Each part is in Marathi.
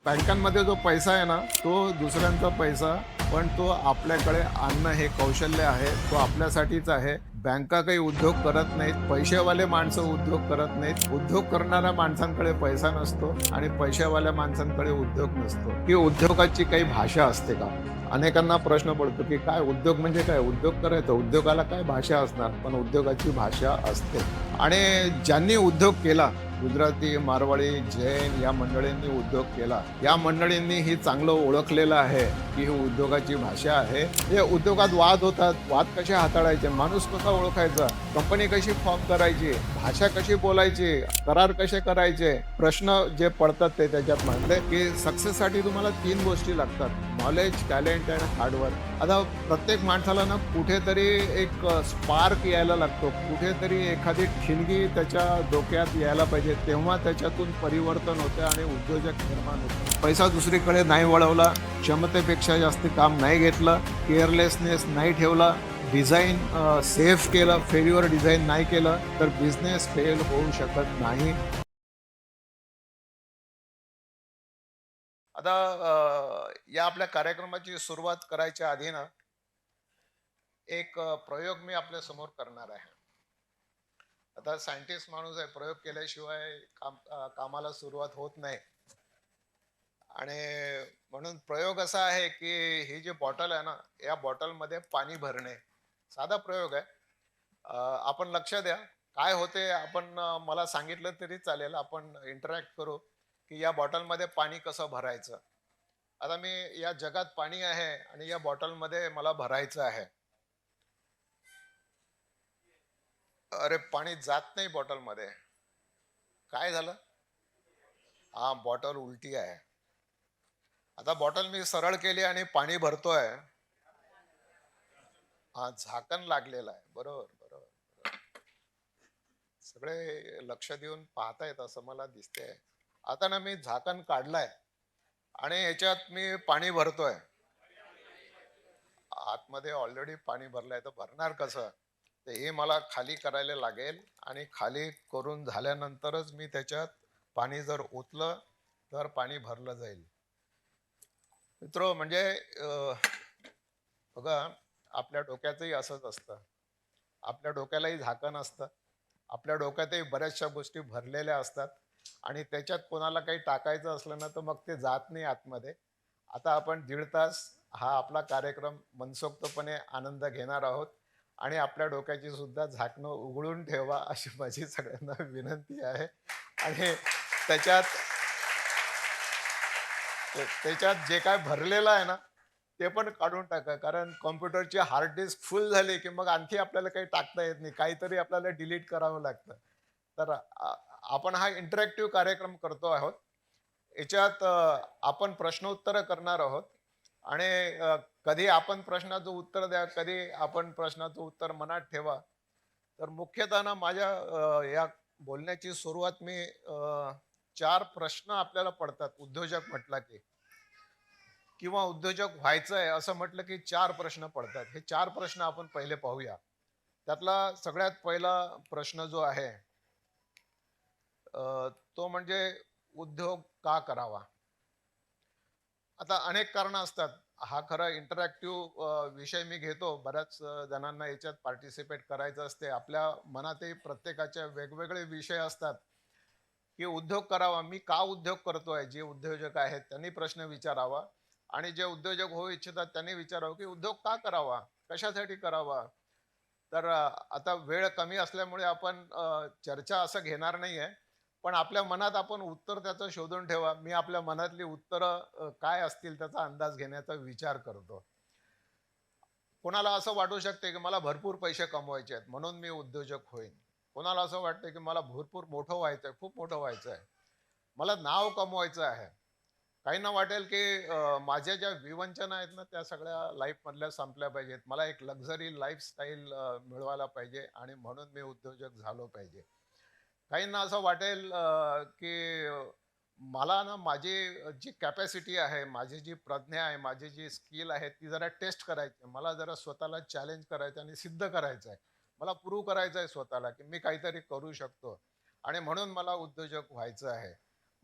बँकांमध्ये जो पैसा आहे ना, तो दुसऱ्यांचा पैसा, पण तो आपल्याकडे आणणं हे कौशल्य आहे. तो आपल्यासाठीच आहे. बँका काही उद्योग करत नाहीत. पैसेवाले माणसं उद्योग करत नाहीत. उद्योग करणाऱ्या माणसांकडे पैसा नसतो आणि पैशावाल्या माणसांकडे उद्योग नसतो. ही उद्योगाची काही भाषा असते का? अनेकांना प्रश्न पडतो, की काय उद्योग म्हणजे काय? उद्योग करायचा. उद्योगाला काय भाषा असणार? पण उद्योगाची भाषा असते. आणि ज्यांनी उद्योग केला, गुजराती, मारवाडी, जैन या मंडळींनी उद्योग केला. या मंडळींनी ही चांगलं ओळखलेलं आहे, की ही उद्योगाची भाषा आहे. हे उद्योगात वाद होतात. वाद कसे हाताळायचे? माणूस कसा ओळखायचा? कंपनी कशी फॉर्म करायची? भाषा कशी बोलायची? करार कसे करायचे? प्रश्न जे पडतात ते त्याच्यात मांडले, की सक्सेससाठी तुम्हाला 3 गोष्टी लागतात. नॉलेज, टॅलेंट आणि हार्डवर्क. आता प्रत्येक माणसाला ना कुठेतरी एक स्पार्क यायला लागतो. कुठेतरी एखादी ठिणगी त्याच्या डोक्यात यायला पाहिजे. तेव्हा त्याच्यातून परिवर्तन होते आणि उद्योजक निर्माण होतो. पैसा दुसरीकडे नाही वळवला, क्षमतेपेक्षा जास्त काम नाही घेतलं, केअरलेसनेस नाही ठेवला, डिझाईन सेफ केलं, फेल्युअर डिझाईन नाही केलं, तर बिझनेस फेल होऊ शकत नाही. आता या आपल्या कार्यक्रमाची सुरुवात करायच्या आधी ना एक प्रयोग मी आपल्या समोर करणार आहे. आता सायंटिस्ट माणूस आहे, प्रयोग केल्याशिवाय कामाला सुरुवात होत नाही. आणि म्हणून प्रयोग असा आहे, की ही जी बॉटल आहे ना, या बॉटलमध्ये पाणी भरणे. साधा प्रयोग आहे. आपण लक्ष द्या. काय होते आपण मला सांगितलं तरी चालेल. आपण इंटरॅक्ट करू, की या बॉटलमध्ये पाणी कसं भरायचं. आता मी या जगात पाणी आहे आणि या बॉटलमध्ये मला भरायचं आहे. अरे, पाणी जात नाही बॉटलमध्ये. काय झालं? हा, बॉटल उलटी आहे. आता बॉटल मी सरळ केली आणि पाणी भरतोय. हा, झाकण लागलेलं आहे. बरोबर, बरोबर, बरोबर. सगळे लक्ष देऊन पाहतायत असं मला दिसतंय. आता ना मी झाकण काढलंय आणि याच्यात मी पाणी भरतोय. आतमध्ये ऑलरेडी पाणी भरलंय, तर भरणार कसं? तर हे मला खाली करायला लागेल आणि खाली करून झाल्यानंतरच मी त्याच्यात पाणी जर ओतलं तर पाणी भरलं जाईल. मित्र म्हणजे बघा, आपल्या डोक्यातही असंच असतं. आपल्या डोक्यालाही झाकण असतं. आपल्या डोक्यातही बऱ्याचशा गोष्टी भरलेल्या असतात आणि त्याच्यात कोणाला काही टाकायचं असलं ना, तर मग ते जात नाही आतमध्ये. आता आपण 1.5 तास हा आपला कार्यक्रम मनसोक्तपणे आनंद घेणार आहोत आणि आपल्या डोक्याची सुद्धा झाकणं उघडून ठेवा अशी माझी सगळ्यांना विनंती आहे. आणि त्याच्यात त्याच्यात जे काय भरलेलं आहे ना, ते पण काढून टाका. कारण कॉम्प्युटरची हार्ड डिस्क फुल झाली, की मग आणखी आपल्याला काही टाकता येत नाही. काहीतरी आपल्याला डिलीट करावं लागतं. तर आपण हा इंटरॅक्टिव्ह कार्यक्रम करतो आहोत. याच्यात आपण प्रश्नोत्तरं करणार आहोत आणि कधी आपण प्रश्नाचं उत्तर द्या, कधी आपण प्रश्नाचं उत्तर मनात ठेवा. तर मुख्यतः ना माझ्या या बोलण्याची सुरुवात मी 4 प्रश्न आपल्याला पडतात उद्योजक म्हटला की, किंवा उद्योजक व्हायचं आहे असं म्हटलं की 4 प्रश्न पडतात. हे 4 प्रश्न आपण पहिले पाहूया. त्यातला सगळ्यात पहिला प्रश्न जो आहे तो म्हणजे उद्योग का करावा? आता अनेक कारणं असतात. हा खरा इंटरॅक्टिव्ह विषय मी घेतो. बऱ्याच जणांना याच्यात पार्टिसिपेट करायचं असते. आपल्या मनातही प्रत्येकाच्या वेगवेगळे विषय असतात, की उद्योग करावा. मी का उद्योग करतोय? जे उद्योजक आहेत त्यांनी प्रश्न विचारावा आणि जे उद्योजक होऊ इच्छितात त्यांनी विचारावं, की उद्योग का करावा? कशासाठी करावा? तर आता वेळ कमी असल्यामुळे आपण चर्चा असं घेणार नाहीये. पण आपल्या मनात आपण उत्तर त्याचं शोधून ठेवा. मी आपल्या मनातली उत्तरं काय असतील त्याचा अंदाज घेण्याचा विचार करतो. कोणाला असं वाटू शकते, की मला भरपूर पैसे कमवायचे आहेत म्हणून मी उद्योजक होईन. कोणाला असं वाटतं, की मला भरपूर मोठं व्हायचंय, खूप मोठं व्हायचंय. मला नाव कमवायचं आहे. काहींना वाटेल, की माझ्या ज्या विवंचना आहेत ना, त्या सगळ्या लाईफमधल्या संपल्या पाहिजेत. मला एक लक्झरी लाईफस्टाईल मिळवायला पाहिजे आणि म्हणून मी उद्योजक झालो पाहिजे. काहींना असं वाटेल की मला ना माझी जी कॅपॅसिटी आहे, माझी जी प्रज्ञा आहे, माझी जी स्किल आहे, ती जरा टेस्ट करायची आहे. मला जरा स्वतःला चॅलेंज करायचं आणि सिद्ध करायचं आहे. मला प्रूव्ह करायचं आहे स्वतःला, की मी काहीतरी करू शकतो आणि म्हणून मला उद्योजक व्हायचं आहे.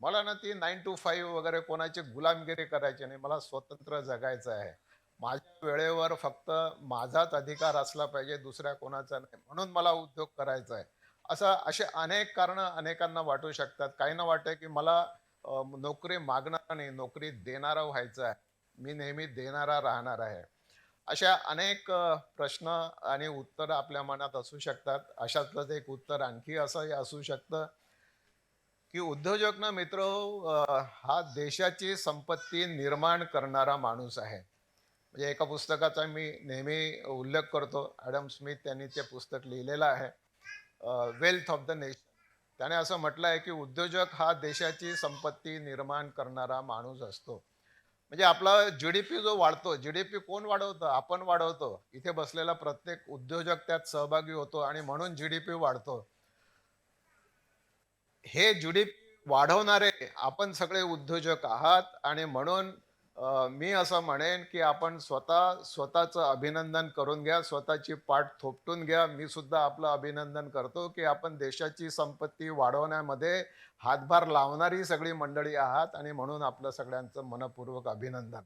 मला ना ती 9 to 5 वगैरे कोणाची गुलामगिरी करायची नाही. मला स्वतंत्र जगायचं आहे. माझ्या वेळेवर फक्त माझाच अधिकार असला पाहिजे, दुसऱ्या कोणाचा नाही. म्हणून मला उद्योग करायचा आहे. असे अनेक कारणं अनेकांना वाटू शकतात. काहींना वाटतं की मला नोकरी मागणारा नाही, नोकरी देणारा व्हायचं आहे. मी नेहमी देणारा राहणार आहे. अशा अनेक प्रश्न आणि उत्तरं आपल्या मनात असू शकतात. अशातलंच एक उत्तर आणखी असंही असू शकतं की उद्योजक ना मित्र हा देशाची संपत्ती निर्माण करणारा माणूस आहे. म्हणजे एका पुस्तकाचा मी नेहमी उल्लेख करतो. ॲडम स्मिथ यांनी ते पुस्तक लिहिलेलं आहे, वेल्थ ऑफ द नेशन. त्याने असं म्हटलं आहे की उद्योजक हा देशाची संपत्ती निर्माण करणारा माणूस असतो. म्हणजे आपला जीडीपी जो वाढतो, जीडीपी कोण वाढवतं? आपण वाढवतो. इथे बसलेला प्रत्येक उद्योजक त्यात सहभागी होतो आणि म्हणून जीडीपी वाढतो. हे जीडीपी वाढवणारे आपण सगळे उद्योजक आहात आणि म्हणून मी असं म्हणेन की आपण स्वतःचं अभिनंदन करून घ्या, स्वतःची पाठ थोपटून घ्या. मी सुद्धा आपलं अभिनंदन करतो की आपण देशाची संपत्ती वाढवण्यामध्ये हातभार लावणारी सगळी मंडळी आहात आणि म्हणून आपलं सगळ्यांचं मनपूर्वक अभिनंदन.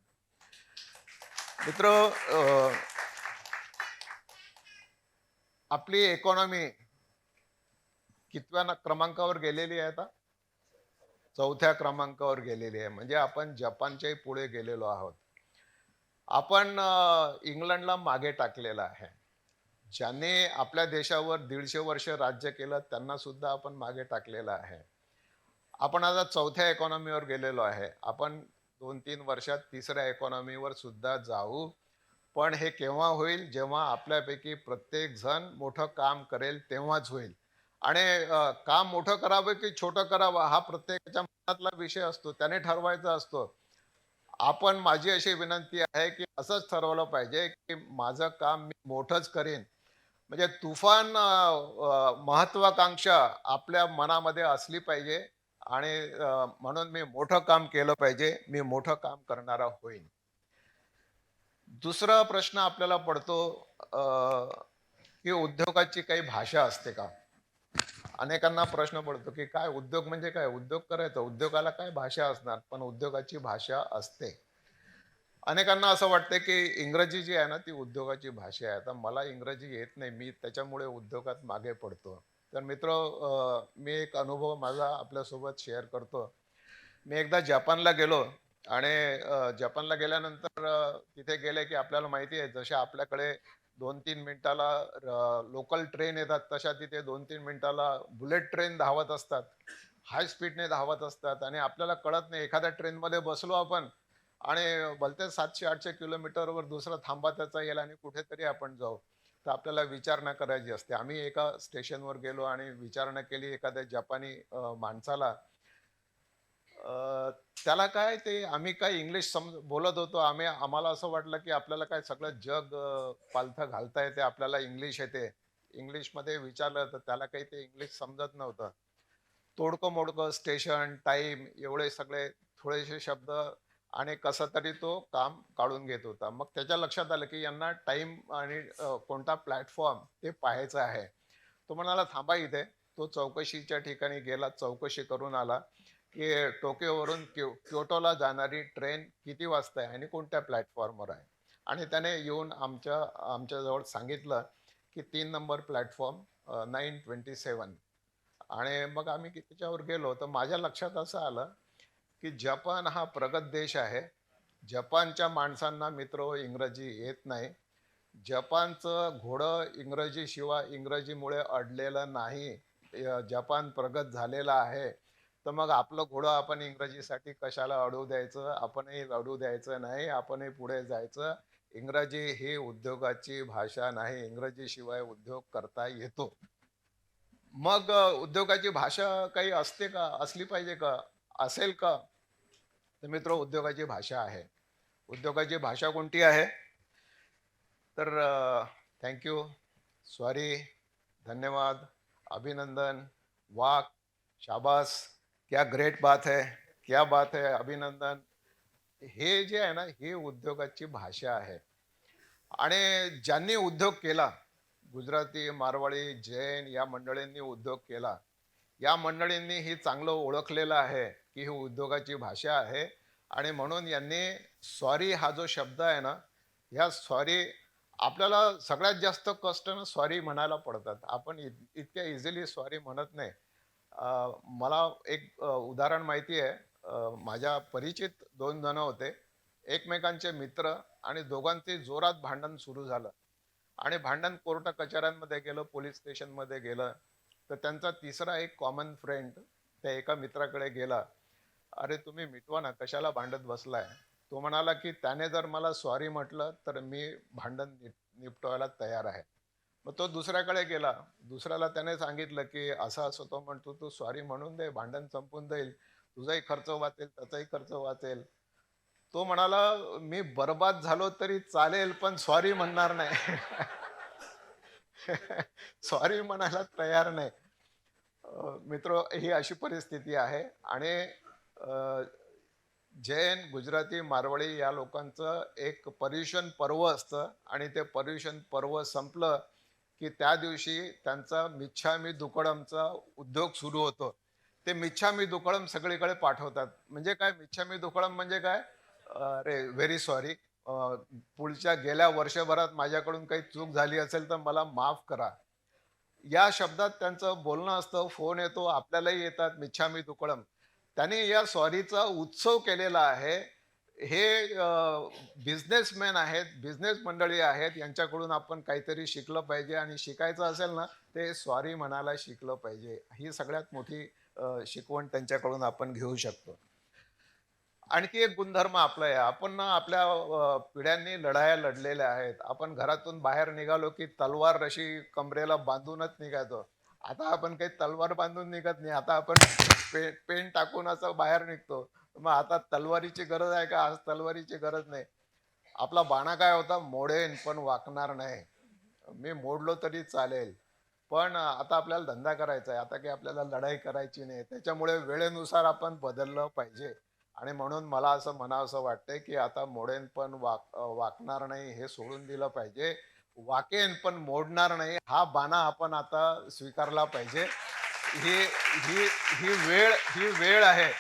मित्र, आपली इकॉनॉमी कितव्या क्रमांकावर गेलेली आहे आता? 4थ्या क्रमांकावर गेलेली आहे. म्हणजे आपण जपानच्याही पुढे गेलेलो आहोत. आपण इंग्लंडला मागे टाकलेलं आहे. ज्यांनी आपल्या देशावर 150 वर्ष राज्य केलं त्यांना सुद्धा आपण मागे टाकलेलं आहे. आपण आता 4थ्या इकॉनॉमीवर गेलेलो आहे. आपण 2-3 वर्षात 3ऱ्या इकॉनॉमीवर सुद्धा जाऊ. पण हे केव्हा होईल? जेव्हा आपल्यापैकी प्रत्येक जण मोठं काम करेल तेव्हाच होईल. आणि काम मोठं करावं की छोटं करावं हा प्रत्येकाच्या मनातला विषय असतो. त्याने ठरवायचा असतो. माझी अशी विनंती आहे की असंच ठरवलं पाहिजे की माझं काम मी मोठंच करीन. म्हणजे तुफान महत्वाकांक्षा आपल्या मनामध्ये असली पाहिजे आणि म्हणून मी मोठं काम केलं पाहिजे. मी मोठं काम करणारा होईन. दुसरा प्रश्न आपल्याला पडतो, अ, की उद्योगाची काही भाषा असते का? अनेकांना प्रश्न पडतो की काय उद्योग म्हणजे काय? उद्योग करायचा, उद्योगाला काय भाषा असणार? पण उद्योगाची भाषा असते. अनेकांना असं वाटतं की इंग्रजी जी आहे ना ती उद्योगाची भाषा आहे. आता मला इंग्रजी येत नाही, मी त्याच्यामुळे उद्योगात मागे पडतो. तर मित्र, मी एक अनुभव माझा आपल्यासोबत शेअर करतो. मी एकदा जपानला गेलो आणि जपानला गेल्यानंतर तिथे गेले की आपल्याला माहिती आहे जसे आपल्याकडे 2-3 मिनिटाला लोकल ट्रेन येतात, तशा तिथे 2-3 मिनिटाला बुलेट ट्रेन धावत असतात. हाय स्पीडने धावत असतात आणि आपल्याला कळत नाही, एखाद्या ट्रेनमध्ये बसलो आपण आणि भलते 700-800 किलोमीटरवर दुसरा थांबा त्याचा येईल आणि कुठेतरी आपण जाऊ. तर आपल्याला विचारणा करायची असते. आम्ही एका स्टेशनवर गेलो आणि विचारणा केली एखाद्या जपानी माणसाला. अ, त्याला काय ते आम्ही काय इंग्लिश बोलत होतो. आम्हाला असं वाटलं, की आपल्याला काय सगळं जग पालथं घालता येते, आपल्याला इंग्लिश येते. इंग्लिशमध्ये विचारलं तर त्याला काही ते इंग्लिश समजत नव्हतं. तोडकं-मोडकं स्टेशन, टाईम एवढे सगळे थोडेसे शब्द आणि कसं तरी तो काम काढून घेत होता. मग त्याच्या लक्षात आलं, की यांना टाईम आणि कोणता प्लॅटफॉर्म ते पाहायचं आहे. तो म्हणाला, "थांबा इथे." तो चौकशीच्या ठिकाणी गेला, चौकशी करून आला, की टोकियोवरून क्योटोला जाणारी ट्रेन किती वाजता आहे आणि कोणत्या प्लॅटफॉर्मवर आहे. आणि त्याने येऊन आमच्याजवळ सांगितलं, की 3 नंबर प्लॅटफॉर्म 9:27. आणि मग आम्ही त्याच्यावर गेलो तर माझ्या लक्षात असं आलं की जपान हा प्रगत देश आहे. जपानच्या माणसांना मित्र इंग्रजी येत नाही. जपानचं घोडं इंग्रजीशिवाय इंग्रजीमुळे अडलेलं नाही. जपान प्रगत झालेला आहे. तर मग आपलं घोडं आपण इंग्रजीसाठी कशाला अडवू द्यायचं? आपणही अडवू द्यायचं नाही. आपणही पुढे जायचं. इंग्रजी ही उद्योगाची भाषा नाही. इंग्रजीशिवाय उद्योग करता येतो. मग उद्योगाची भाषा काही असते का? असली पाहिजे का? असेल का? तर मित्र, उद्योगाची भाषा आहे. उद्योगाची भाषा कोणती आहे? तर थँक यू, सॉरी, धन्यवाद, अभिनंदन, वाह, शाबास, क्या ग्रेट बात है, क्या बात है, अभिनंदन. हे जे आहे ना, ही उद्योगाची भाषा आहे. आणि ज्यांनी उद्योग केला, गुजराती, मारवाडी, जैन या मंडळींनी उद्योग केला, या मंडळींनी ही चांगलं ओळखलेलं आहे की ही उद्योगाची भाषा आहे आणि म्हणून यांनी सॉरी हा जो शब्द आहे ना, ह्या सॉरी आपल्याला सगळ्यात जास्त कष्ट ना सॉरी म्हणायला पडतात. आपण इतक्या इझिली सॉरी म्हणत नाही. मला एक उदाहरण माहिती आहे. माझ्या परिचित 2 जण होते. एकमेकांचे मित्र आणि दोघांचे जोरात भांडण सुरू झालं आणि भांडण कोर्ट कचऱ्यांमध्ये गेलं, पोलीस स्टेशनमध्ये गेलं. तर त्यांचा तिसरा एक कॉमन फ्रेंड त्या एका मित्राकडे गेला. "अरे तुम्ही मिटवा ना, कशाला भांडत बसलाय?" तो म्हणाला, की "त्याने जर मला सॉरी म्हटलं, तर मी भांडण निपटवायला तयार आहे." मग तो दुसऱ्याकडे गेला. दुसऱ्याला त्याने सांगितलं, की असं-असं तो म्हणतो, "तू सॉरी म्हणून दे, भांडण संपून जाईल. तुझाही खर्च वाचेल, त्याचाही खर्च वाचेल." तो म्हणाला, "मी बरबाद झालो तरी चालेल, पण सॉरी म्हणणार नाही." सॉरी म्हणायला तयार नाही. मित्र ही अशी परिस्थिती आहे आणि अ, जैन, गुजराती, मारवाडी या लोकांचं एक पर्युषण पर्व असतं आणि ते पर्युषण पर्व संपलं, की त्या दिवशी त्यांचा मिच्छामी दुक्कडमचा उद्योग सुरू होतो. ते मिच्छामी दुक्कडम सगळीकडे पाठवतात. म्हणजे काय मिच्छामी दुक्कडम म्हणजे काय? अरे व्हेरी सॉरी. पुढच्या गेल्या वर्षभरात माझ्याकडून काही चूक झाली असेल तर मला माफ करा. या शब्दात त्यांचं बोलणं असतं, फोन येतो, आपल्यालाही येतात मिच्छामी दुक्कडम. त्याने या सॉरीचा उत्सव केलेला आहे. हे बिझनेसमॅन आहेत, बिझनेस मंडळी आहेत, यांच्याकडून आपण काहीतरी शिकलं पाहिजे आणि शिकायचं असेल ना, ते सॉरी म्हणायला शिकलं पाहिजे. ही सगळ्यात मोठी शिकवण त्यांच्याकडून आपण घेऊ शकतो. आणखी एक गुणधर्म आपला आहे. आपण ना आपल्या पिढ्यांनी लढाया लढलेल्या आहेत. आपण घरातून बाहेर निघालो, की तलवार अशी कमरेला बांधूनच निघायचो. आता आपण काही तलवार बांधून निघत नाही. आता आपण पेन टाकून असं बाहेर निघतो. मग आता तलवारीची गरज आहे का? आज तलवारीची गरज नाही. आपला बाणा काय होता? मोडेन पण वाकणार नाही. मी मोडलो तरी चालेल. पण आता आपल्याला धंदा करायचा आहे. आता काही आपल्याला लढाई करायची नाही. त्याच्यामुळे वेळेनुसार आपण बदललं पाहिजे. आणि म्हणून मला असं म्हणावसं वाटतंय, की आता मोडेन पण वाकणार नाही हे सोडून दिलं पाहिजे. वाकेन पण मोडणार नाही हा बाणा आपण आता स्वीकारला पाहिजे. ही ही ही वेळ आहे.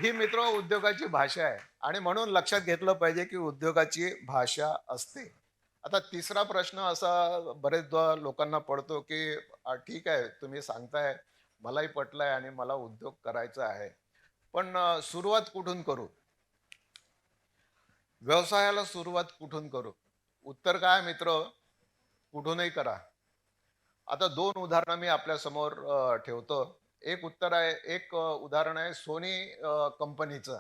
ही मित्र उद्योगाची भाषा आहे आणि म्हणून लक्षात घेतलं पाहिजे, की उद्योगाची भाषा असते. आता तिसरा प्रश्न असा बरेचदा लोकांना पडतो, की ठीक आहे तुम्ही सांगताय, मलाही पटलंय आणि मला उद्योग करायचा आहे. पण सुरुवात कुठून करू? व्यवसायाला सुरुवात कुठून करू? उत्तर काय मित्र, कुठूनही करा. आता 2 उदाहरणं मी आपल्यासमोर ठेवतो. एक उत्तर आहे एक उदाहरण आहे सोनी कंपनीचं.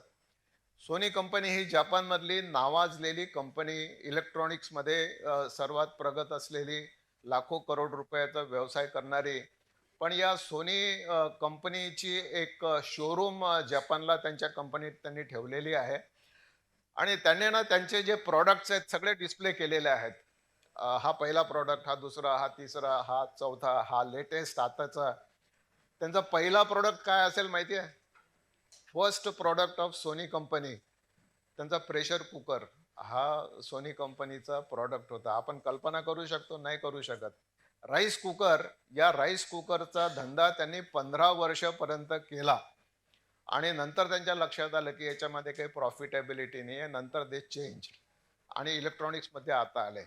सोनी कंपनी ही जपानमधली नावाजलेली कंपनी इलेक्ट्रॉनिक्समध्ये सर्वात प्रगत असलेली लाखो करोड रुपयाचा व्यवसाय करणारी. पण या सोनी कंपनीची एक शोरूम जपानला त्यांच्या कंपनीत त्यांनी ठेवलेली आहे आणि त्यांनी ना त्यांचे जे प्रॉडक्ट्स आहेत सगळे डिस्प्ले केलेले आहेत. हा पहिला प्रॉडक्ट, हा दुसरा, हा तिसरा, हा चौथा, हा लेटेस्ट आताचा. त्यांचा पहिला प्रॉडक्ट काय असेल माहिती आहे? First product of Sony company त्यांचा प्रेशर कुकर हा सोनी कंपनीचा प्रॉडक्ट होता. आपण कल्पना करू शकतो? नाही करू शकत. राईस कुकर, या राईस कुकरचा धंदा त्यांनी 15 वर्षापर्यंत केला आणि नंतर त्यांच्या लक्षात आलं की याच्यामध्ये काही प्रॉफिटेबिलिटी नाही आहे. नंतर दे चेंज आणि इलेक्ट्रॉनिक्समध्ये आता आले.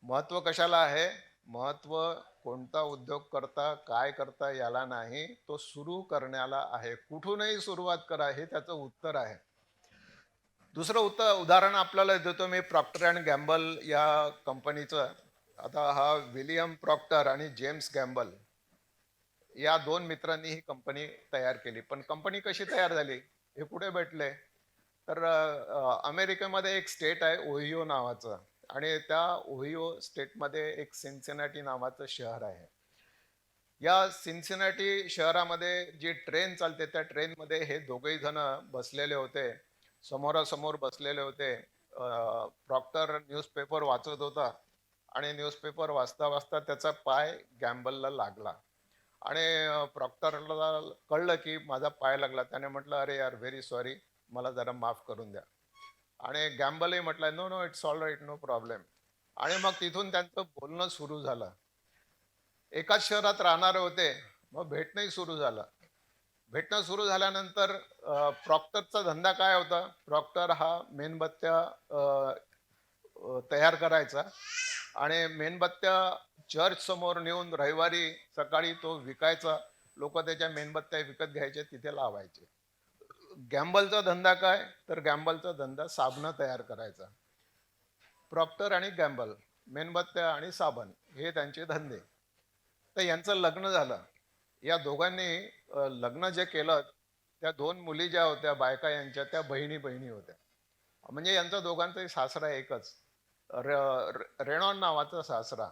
महत्व कशाला आहे? महत्व कोणता उद्योग करता, काय करता याला नाही, तो सुरू करण्याला आहे. कुठूनही सुरुवात करा हे त्याचं उत्तर आहे. दुसरं उदाहरण आपल्याला देतो मी प्रॉक्टर अँड गॅम्बल या कंपनीचं. आता हा विलियम प्रॉक्टर आणि जेम्स गॅम्बल या 2 मित्रांनी ही कंपनी तयार केली. पण कंपनी कशी तयार झाली? हे कुठे भेटले? तर अमेरिकेमध्ये एक स्टेट आहे ओहियो नावाचं आणि त्या ओहियो स्टेटमध्ये एक सिन्सिनाटी नावाचं शहर आहे. या सिन्सिनाटी शहरामध्ये जी ट्रेन चालते त्या ट्रेनमध्ये हे दोघेही जण बसलेले होते. समोरासमोर बसलेले होते. प्रॉक्टर न्यूजपेपर वाचत होता आणि न्यूजपेपर वाचता वाचता त्याचा पाय गॅम्बलला लागला आणि प्रॉक्टरला कळलं की माझा पाय लागला. त्याने म्हटलं, "अरे यार, व्हेरी सॉरी, मला जरा माफ करून द्या." आणि गॅम्बलही म्हटलं, "no, no, it's all right, no problem." आणि मग तिथून त्यांचं बोलणं सुरू झालं. एकाच शहरात राहणारे होते. मग भेटणंही सुरू झालं. भेटणं सुरू झाल्यानंतर प्रॉक्टरचा धंदा काय होता? प्रॉक्टर हा मेणबत्त्या अ, तयार करायचा आणि मेणबत्त्या चर्च समोर नेऊन रविवारी सकाळी तो विकायचा. लोक त्याच्या मेणबत्त्या विकत घ्यायचे, तिथे लावायचे. गॅम्बलचा धंदा काय? तर गॅम्बलचा धंदा साबण तयार करायचा. प्रॉक्टर आणि गॅम्बल, मेणबत्त्या आणि साबण हे त्यांचे धंदे. तर यांचं लग्न झालं. या दोघांनी लग्न जे केलं, त्या दोन मुली ज्या होत्या बायका यांच्या, त्या बहिणी बहिणी होत्या. म्हणजे यांचा दोघांचाही सासरा एकच, रेणॉन नावाचा सासरा.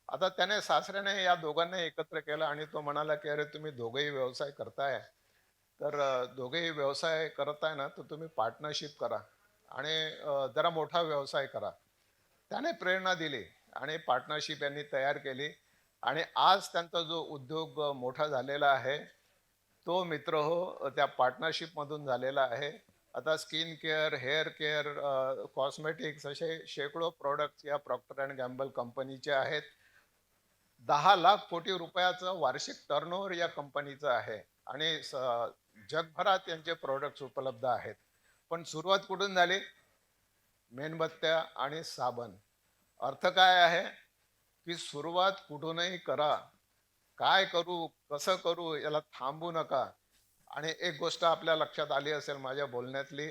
आता त्याने सासऱ्याने या दोघांना एकत्र केलं आणि तो म्हणाला की अरे तुम्ही दोघेही व्यवसाय करताय, तर दोघेही व्यवसाय करताय ना, तर तुम्ही पार्टनरशिप करा आणि जरा मोठा व्यवसाय करा. त्याने प्रेरणा दिली आणि पार्टनरशिप यांनी तयार केली आणि आज त्यांचा जो उद्योग मोठा झालेला आहे, तो मित्र हो त्या पार्टनरशिप मधून झालेला आहे. आता skin care, hair care, cosmetics असे शेकडो प्रोडक्ट्स या प्रॉक्टर अँड गॅम्बल कंपनीचे आहेत. 10 लाख कोटी रुपयाचं वार्षिक टर्नओव्हर या कंपनीचं आहे आणि जगभरात यांचे प्रोडक्ट्स उपलब्ध आहेत. पण सुरुवात कुठून झाली? मेणबत्त्या आणि साबण. अर्थ काय आहे? की सुरुवात कुठूनही करा. काय करू, कसं करू याला थांबू नका. आणि एक गोष्ट आपल्या लक्षात आली असेल माझ्या बोलण्यातली,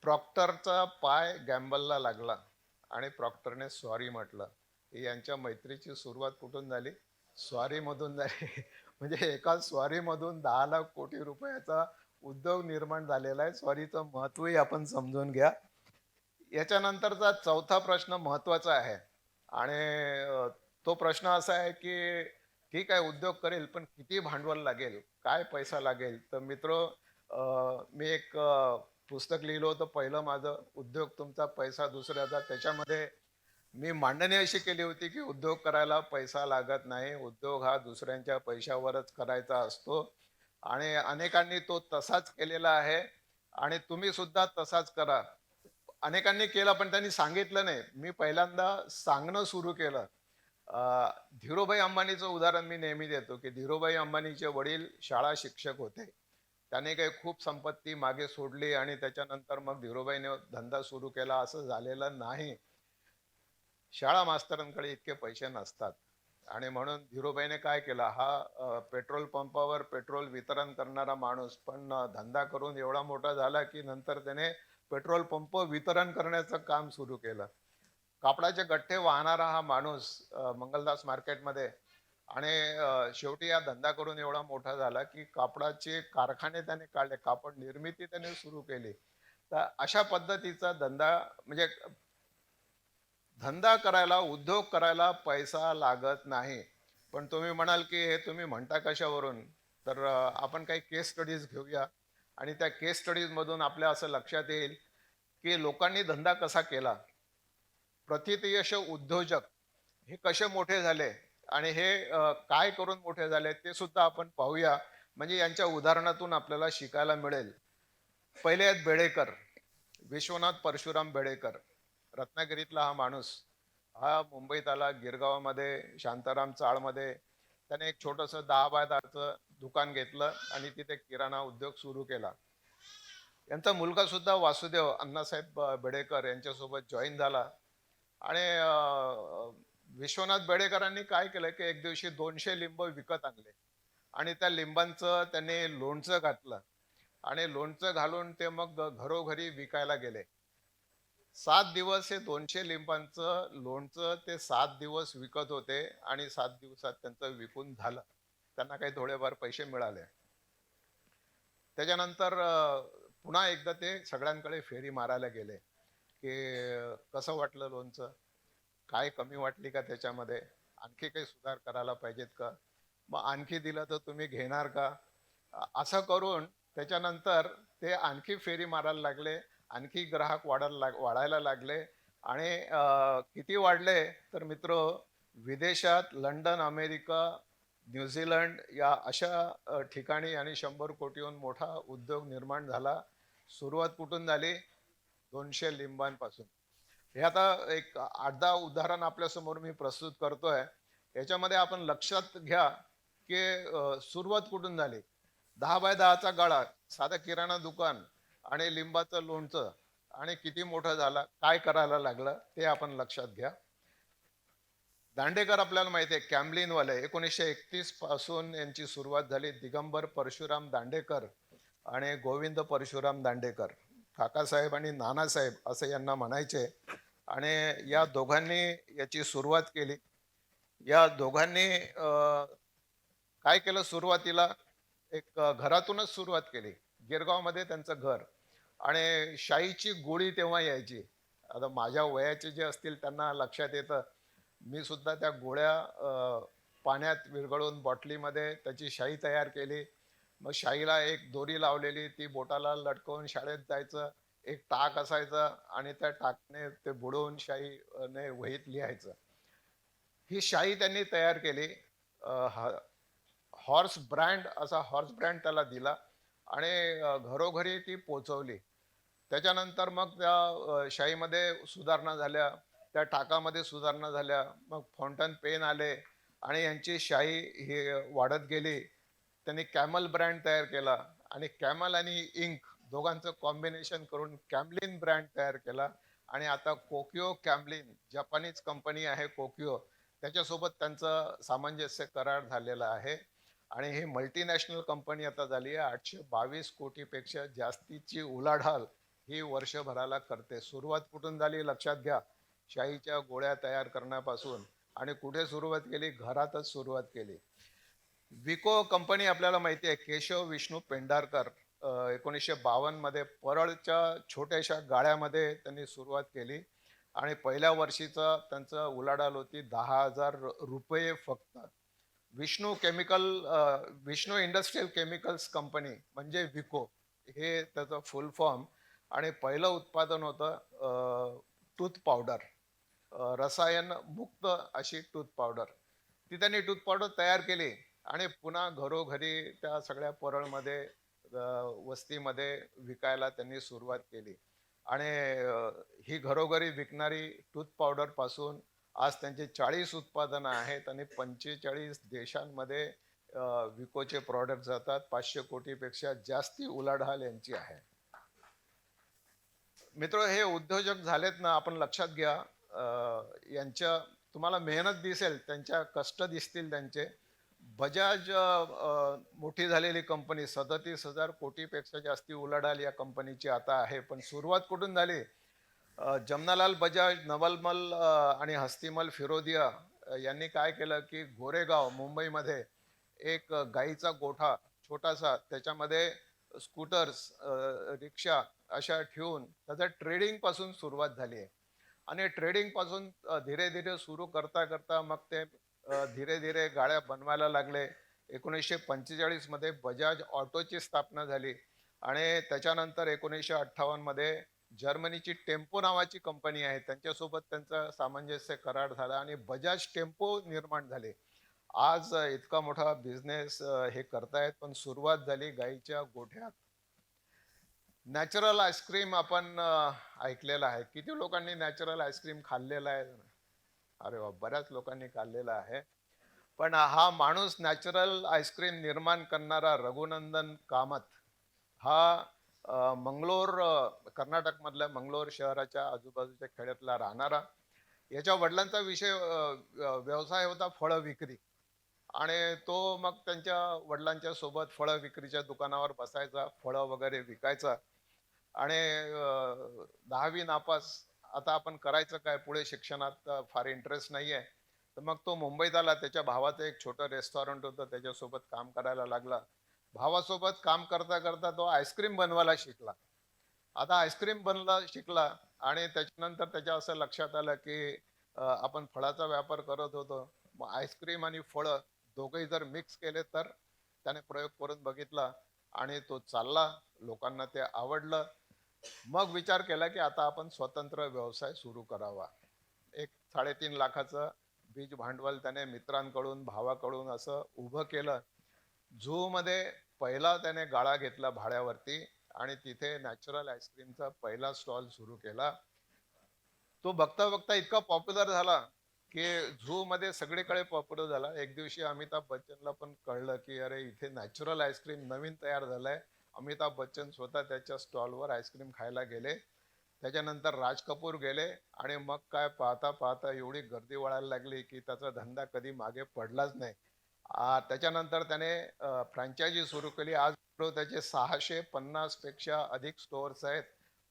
प्रॉक्टरचा पाय गॅम्बलला लागला आणि प्रॉक्टरने सॉरी म्हटलं. ही यांच्या मैत्रीची सुरुवात कुठून झाली? स्वारी मधून झाली. म्हणजे एका स्वारी मधून 10 लाख कोटी रुपयाचा उद्योग निर्माण झालेला आहे. स्वारीचं महत्वही आपण समजून घ्या. याच्यानंतरचा चौथा प्रश्न महत्वाचा आहे आणि तो प्रश्न असा आहे की ठीक आहे उद्योग करेल, पण किती भांडवल लागेल, काय पैसा लागेल? तर मित्र, मी एक पुस्तक लिहिलं होतं पहिलं माझं, उद्योग तुमचा पैसा दुसऱ्याचा. त्याच्यामध्ये मी मांडणी अशी केली होती की उद्योग करायला पैसा लागत नाही, उद्योग हा दुसऱ्यांच्या पैशावरच करायचा असतो. आणि अनेकांनी तो तसाच केलेला आहे आणि तुम्ही सुद्धा तसाच करा. अनेकांनी केलं पण त्यांनी सांगितलं नाही. मी पहिल्यांदा सांगणं सुरू केलं. धीरूभाई अंबानीचं उदाहरण मी नेहमी देतो की धीरूभाई अंबानीचे वडील शाळा शिक्षक होते. त्याने काही खूप संपत्ती मागे सोडली आणि त्याच्यानंतर मग धीरूभाईने धंदा सुरू केला, असं झालेलं नाही. शाळा मास्तरांकडे इतके पैसे नसतात आणि म्हणून धीरूभाईने काय केलं, हा पेट्रोल पंपावर पेट्रोल वितरण करणारा माणूस पण धंदा करून एवढा मोठा झाला की नंतर त्याने पेट्रोल पंप वितरण करण्याचं काम सुरू केलं. कापडाचे गठ्ठे वाहणारा हा माणूस मंगलदास मार्केटमध्ये, आणि शेवटी हा धंदा करून एवढा मोठा झाला की कापडाचे कारखाने त्याने काढले, कापड निर्मिती त्याने सुरू केली. तर अशा पद्धतीचा धंदा, म्हणजे धंदा करायला, उद्योग करायला पैसा लागत नाही. पण तुम्ही म्हणाल की हे तुम्ही म्हणता कशावरून? तर आपण काही केस स्टडीज घेऊया आणि त्या केस स्टडीज मधून आपल्या असं लक्षात येईल की लोकांनी धंदा कसा केला, प्रथितयश उद्योजक हे कसे मोठे झाले आणि हे काय करून मोठे झाले ते सुद्धा आपण पाहूया. म्हणजे यांच्या उदाहरणातून आपल्याला शिकायला मिळेल. पहिले आहेत बेडेकर, विश्वनाथ परशुराम बेडेकर. रत्नागिरीतला हा माणूस, हा मुंबईत आला गिरगावमध्ये शांताराम चाळमध्ये. त्याने एक छोटस 10 बाय 10चं दुकान घेतलं आणि तिथे किराणा उद्योग सुरू केला. यांचा मुलगा सुद्धा वासुदेव अण्णासाहेब बेडेकर यांच्यासोबत जॉईन झाला आणि विश्वनाथ बेडेकरांनी काय केलं की एक दिवशी 200 लिंब विकत आणले आणि त्या लिंबांचं त्यांनी लोणचं घातलं आणि लोणचं घालून ते मग घरोघरी विकायला गेले. 7 दिवस हे 200 लिंबांचं लोणचं ते 7 दिवस विकत होते आणि 7 दिवसात त्यांचं विकून झालं. त्यांना काही थोडेफार पैसे मिळाले. त्याच्यानंतर पुन्हा एकदा ते सगळ्यांकडे फेरी मारायला गेले की कसं वाटलं लोणचं, काय कमी वाटली का त्याच्यामध्ये, आणखी काही सुधार करायला पाहिजेत का, मग आणखी दिलं तर तुम्ही घेणार का? असं करून त्याच्यानंतर ते आणखी फेरी मारायला लागले, आणखी ग्राहक वाढायला लागले आणि किती वाढले तर मित्र, विदेशात लंडन, अमेरिका, न्यूझीलंड या अशा ठिकाणी आणि 100 कोटीहून मोठा उद्योग निर्माण झाला. सुरुवात कुठून झाली? 200 लिंबांपासून. हे आता एक 8-10 उदाहरण आपल्या समोर मी प्रस्तुत करतोय. याच्यामध्ये आपण लक्षात घ्या की सुरुवात कुठून झाली. 10 बाय 10चा गाळा, साधं किराणा दुकान आणि लिंबाचं लोणचं आणि किती मोठं झाला, काय करायला लागलं ते आपण लक्षात घ्या. दांडेकर आपल्याला माहिती आहे कॅमलिनवाले 1931 पासून यांची सुरुवात झाली. दिगंबर परशुराम दांडेकर आणि गोविंद परशुराम दांडेकर, काकासाहेब आणि नानासाहेब असं यांना म्हणायचे. आणि या दोघांनी याची सुरुवात केली. या दोघांनी काय केलं सुरुवातीला, एक घरातूनच सुरुवात केली. गिरगावमध्ये त्यांचं घर. आणि शाईची गोळी तेव्हा यायची. आता माझ्या वयाचे जे असतील त्यांना लक्षात येतं, मी सुद्धा त्या गोळ्या पाण्यात विरघळून बॉटलीमध्ये त्याची शाई तयार केली. मग शाईला एक दोरी लावलेली, ती बोटाला लटकवून शाळेत जायचं. एक टाक असायचा आणि त्या टाकने ते बुडवून शाईने वहीत लिहायचं. ही शाई त्यांनी तयार केली. हॉर्स ब्रँड, असा हॉर्स ब्रँड त्याला दिला आणि घरोघरी ती पोचवली. त्याच्यानंतर मग त्या शाईमध्ये सुधारणा झाल्या, त्या टाकामध्ये सुधारणा झाल्या. मग फाउंटन पेन आले आणि यांची शाई ही वाढत गेली. त्यांनी कॅमल ब्रँड तयार केला आणि कॅमल आणि इंक दोघांचं कॉम्बिनेशन करून कॅमलिन ब्रँड तयार केला. आणि आता कोकियो कॅमलिन जपानीज कंपनी आहे कोकियो, त्याच्यासोबत त्यांचं सामंजस्य करार झालेला आहे. आणि ही मल्टीनॅशनल कंपनी आता झाली आहे. 822 कोटीपेक्षा जास्तीची उलाढाल ही वर्षभराला करते. सुरुवात कुठून झाली लक्षात घ्या, शाईच्या गोळ्या तयार करण्यापासून. आणि कुठे सुरुवात केली, घरातच सुरुवात केली. विको कंपनी आपल्याला माहिती आहे, केशव विष्णू पेंढारकर 1952 मध्ये परळच्या छोट्याशा गाळ्यामध्ये त्यांनी सुरुवात केली. आणि पहिल्या वर्षीचा त्यांचं उलाढाल होती 10,000 रुपये फक्त. Vishnu chemical Vishnu industrial chemicals company म्हणजे विको, हे त्याचं फुल फॉर्म. आणि पहिलं उत्पादन होतं टूथ पावडर, रसायन मुक्त अशी टूथ पावडर. ती त्यांनी टूथ पावडर तयार केली आणि पुन्हा घरोघरी त्या सगळ्या परळमध्ये वस्तीमध्ये विकायला त्यांनी सुरुवात केली. आणि ही घरोघरी विकणारी टूथ पावडर पासून आज त्यांचे 40 उत्पादनं आहेत आणि 45 देशांमध्ये विकोचे प्रॉडक्ट जातात. 500 कोटीपेक्षा जास्ती उलाढाल यांची आहे. मित्र, हे उद्योजक झालेत ना, आपण लक्षात घ्या. यांच्या तुम्हाला मेहनत दिसेल, त्यांच्या कष्ट दिसतील त्यांचे. बजाज मोठी झालेली कंपनी, 37,000 कोटीपेक्षा जास्ती उलाढाल या कंपनीची आता आहे. पण सुरुवात कुठून झाली? जमनालाल बजाज, नवलमल आणि हस्तीमल फिरोदिया यांनी काय केलं की गोरेगाव मुंबईमध्ये एक गाईचा गोठा छोटासा, त्याच्यामध्ये स्कूटर्स, रिक्षा अशा ठेवून त्याचा ट्रेडिंग पासून सुरुवात झाली आहे. आणि ट्रेडिंग पासून धीरे धीरे सुरू करता करता मग ते धीरे धीरे गाड्या बनवायला लागले. 1945 मध्ये बजाज ऑटोची स्थापना झाली. आणि त्याच्यानंतर 1958 मध्ये जर्मनीची टेम्पो नावाची कंपनी आहे, त्यांच्यासोबत त्यांचा सामंजस्य करार झाला आणि बजाज टेम्पो निर्माण झाले. आज इतका मोठा बिझनेस हे करतायत. पण सुरुवात झाली गाईच्या गोठ्यात. नॅचरल आईस्क्रीम आपण ऐकलेलं आहे. किती लोकांनी नॅचरल आईस्क्रीम खाल्लेलं आहे? अरे वा, बऱ्याच लोकांनी खाल्लेलं आहे. पण हा माणूस नॅचरल आईस्क्रीम निर्माण करणारा रघुनंदन कामत, हा मंगलोर, कर्नाटकमधल्या मंगलोर शहराच्या आजूबाजूच्या खेड्यातला राहणारा. याच्या वडिलांचा व्यवसाय होता फळ विक्री. आणि तो मग त्यांच्या वडिलांच्या सोबत फळ विक्रीच्या दुकानावर बसायचा, फळं वगैरे विकायचा. आणि 10वी नापास. आता आपण करायचं काय, पुढे शिक्षणात फार इंटरेस्ट नाहीये. तर मग तो मुंबईत आला. त्याच्या भावाचं एक छोटं रेस्टॉरंट होतं, त्याच्यासोबत काम करायला लागला. भावासोबत काम करता करता तो आईस्क्रीम बनवायला शिकला. आता आईस्क्रीम बनला शिकला. आणि त्याच्यानंतर त्याच्या असं लक्षात आलं की आपण फळाचा व्यापार करत होतो, मग आईस्क्रीम आणि फळं दोघंही जर मिक्स केले तर. त्याने प्रयोग करून बघितला आणि तो चालला, लोकांना ते आवडलं. मग विचार केला की आता आपण स्वतंत्र व्यवसाय सुरू करावा. एक 3.5 लाखाचं बीज भांडवल त्याने मित्रांकडून, भावाकडून असं उभं केलं. झू मध्ये पहिला त्याने गाळा घेतला भाड्यावरती आणि तिथे नॅचरल आईस्क्रीमचा पहिला स्टॉल सुरू केला. तो बघता बघता इतका पॉप्युलर झाला की झू मध्ये सगळीकडे पॉप्युलर झाला. एक दिवशी अमिताभ बच्चनला पण कळलं की अरे इथे नॅचरल आईस्क्रीम नवीन तयार झालाय. अमिताभ बच्चन स्वतः त्याच्या स्टॉलवर आईस्क्रीम खायला गेले. त्याच्यानंतर राज कपूर गेले आणि मग काय पाहता पाहता एवढी गर्दी वाढायला लागली की त्याचा धंदा कधी मागे पडलाच नाही. त्याच्यानंतर त्याने फ्रँचायझी सुरू केली. आज त्याचे 650 पेक्षा अधिक स्टोअर्स आहेत.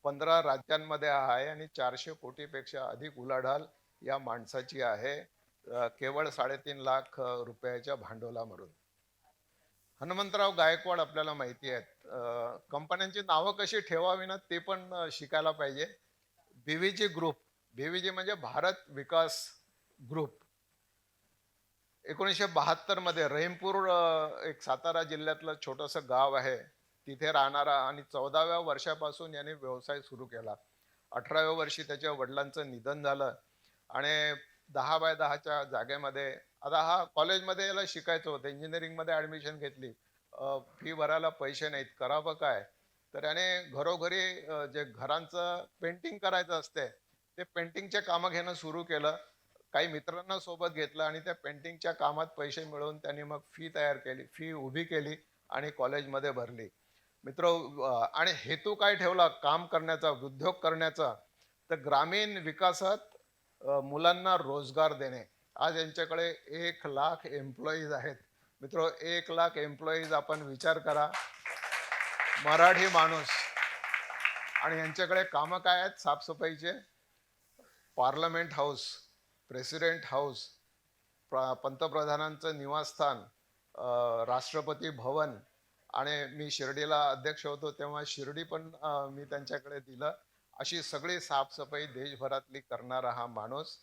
15 राज्यांमध्ये आहे आणि 400 कोटीपेक्षा अधिक उलाढाल या माणसाची आहे, केवळ 3.5 लाख रुपयाच्या भांडवलामधून. हनुमंतराव गायकवाड आपल्याला माहिती आहेत. कंपन्यांची नावं कशी ठेवावी ना ते पण शिकायला पाहिजे. बीव्हीजी ग्रुप, बीव्हीजी म्हणजे भारत विकास ग्रुप. 1972 मध्ये रहीमपूर, एक सातारा जिल्ह्यातलं छोटस गाव आहे, तिथे राहणारा आणि 14व्या वर्षापासून याने व्यवसाय सुरू केला. 18व्या वर्षी त्याच्या वडिलांचं निधन झालं आणि 10 बाय 10च्या जागेमध्ये, आता हा कॉलेजमध्ये याला शिकायचं होतं, इंजिनिअरिंग मध्ये ऍडमिशन घेतली, फी भरायला पैसे नाहीत, करावं काय? तर याने घरोघरी जे घरांचं पेंटिंग करायचं असते ते पेंटिंगचे कामं घेणं सुरू केलं. काही मित्रांना सोबत घेतलं आणि त्या पेंटिंगच्या कामात पैसे मिळवून त्यांनी मग फी तयार केली, फी उभी केली आणि कॉलेजमध्ये भरली. मित्र, आणि हेतू काय ठेवला काम करण्याचा, उद्योग करण्याचा? तर ग्रामीण विकासात मुलांना रोजगार देणे. आज यांच्याकडे 1 लाख एम्प्लॉईज आहेत. मित्र, 1 लाख एम्प्लॉईज, आपण विचार करा. मराठी माणूस, आणि यांच्याकडे कामं काय आहेत? साफसफाईचे, पार्लमेंट हाऊस, प्रेसिडेंट हाऊस, पंतप्रधानांचं निवासस्थान, राष्ट्रपती भवन, आणि मी शिर्डीला अध्यक्ष होतो तेव्हा शिर्डी पण मी त्यांच्याकडे दिलं. अशी सगळी साफसफाई देशभरातली करणारा हा माणूस.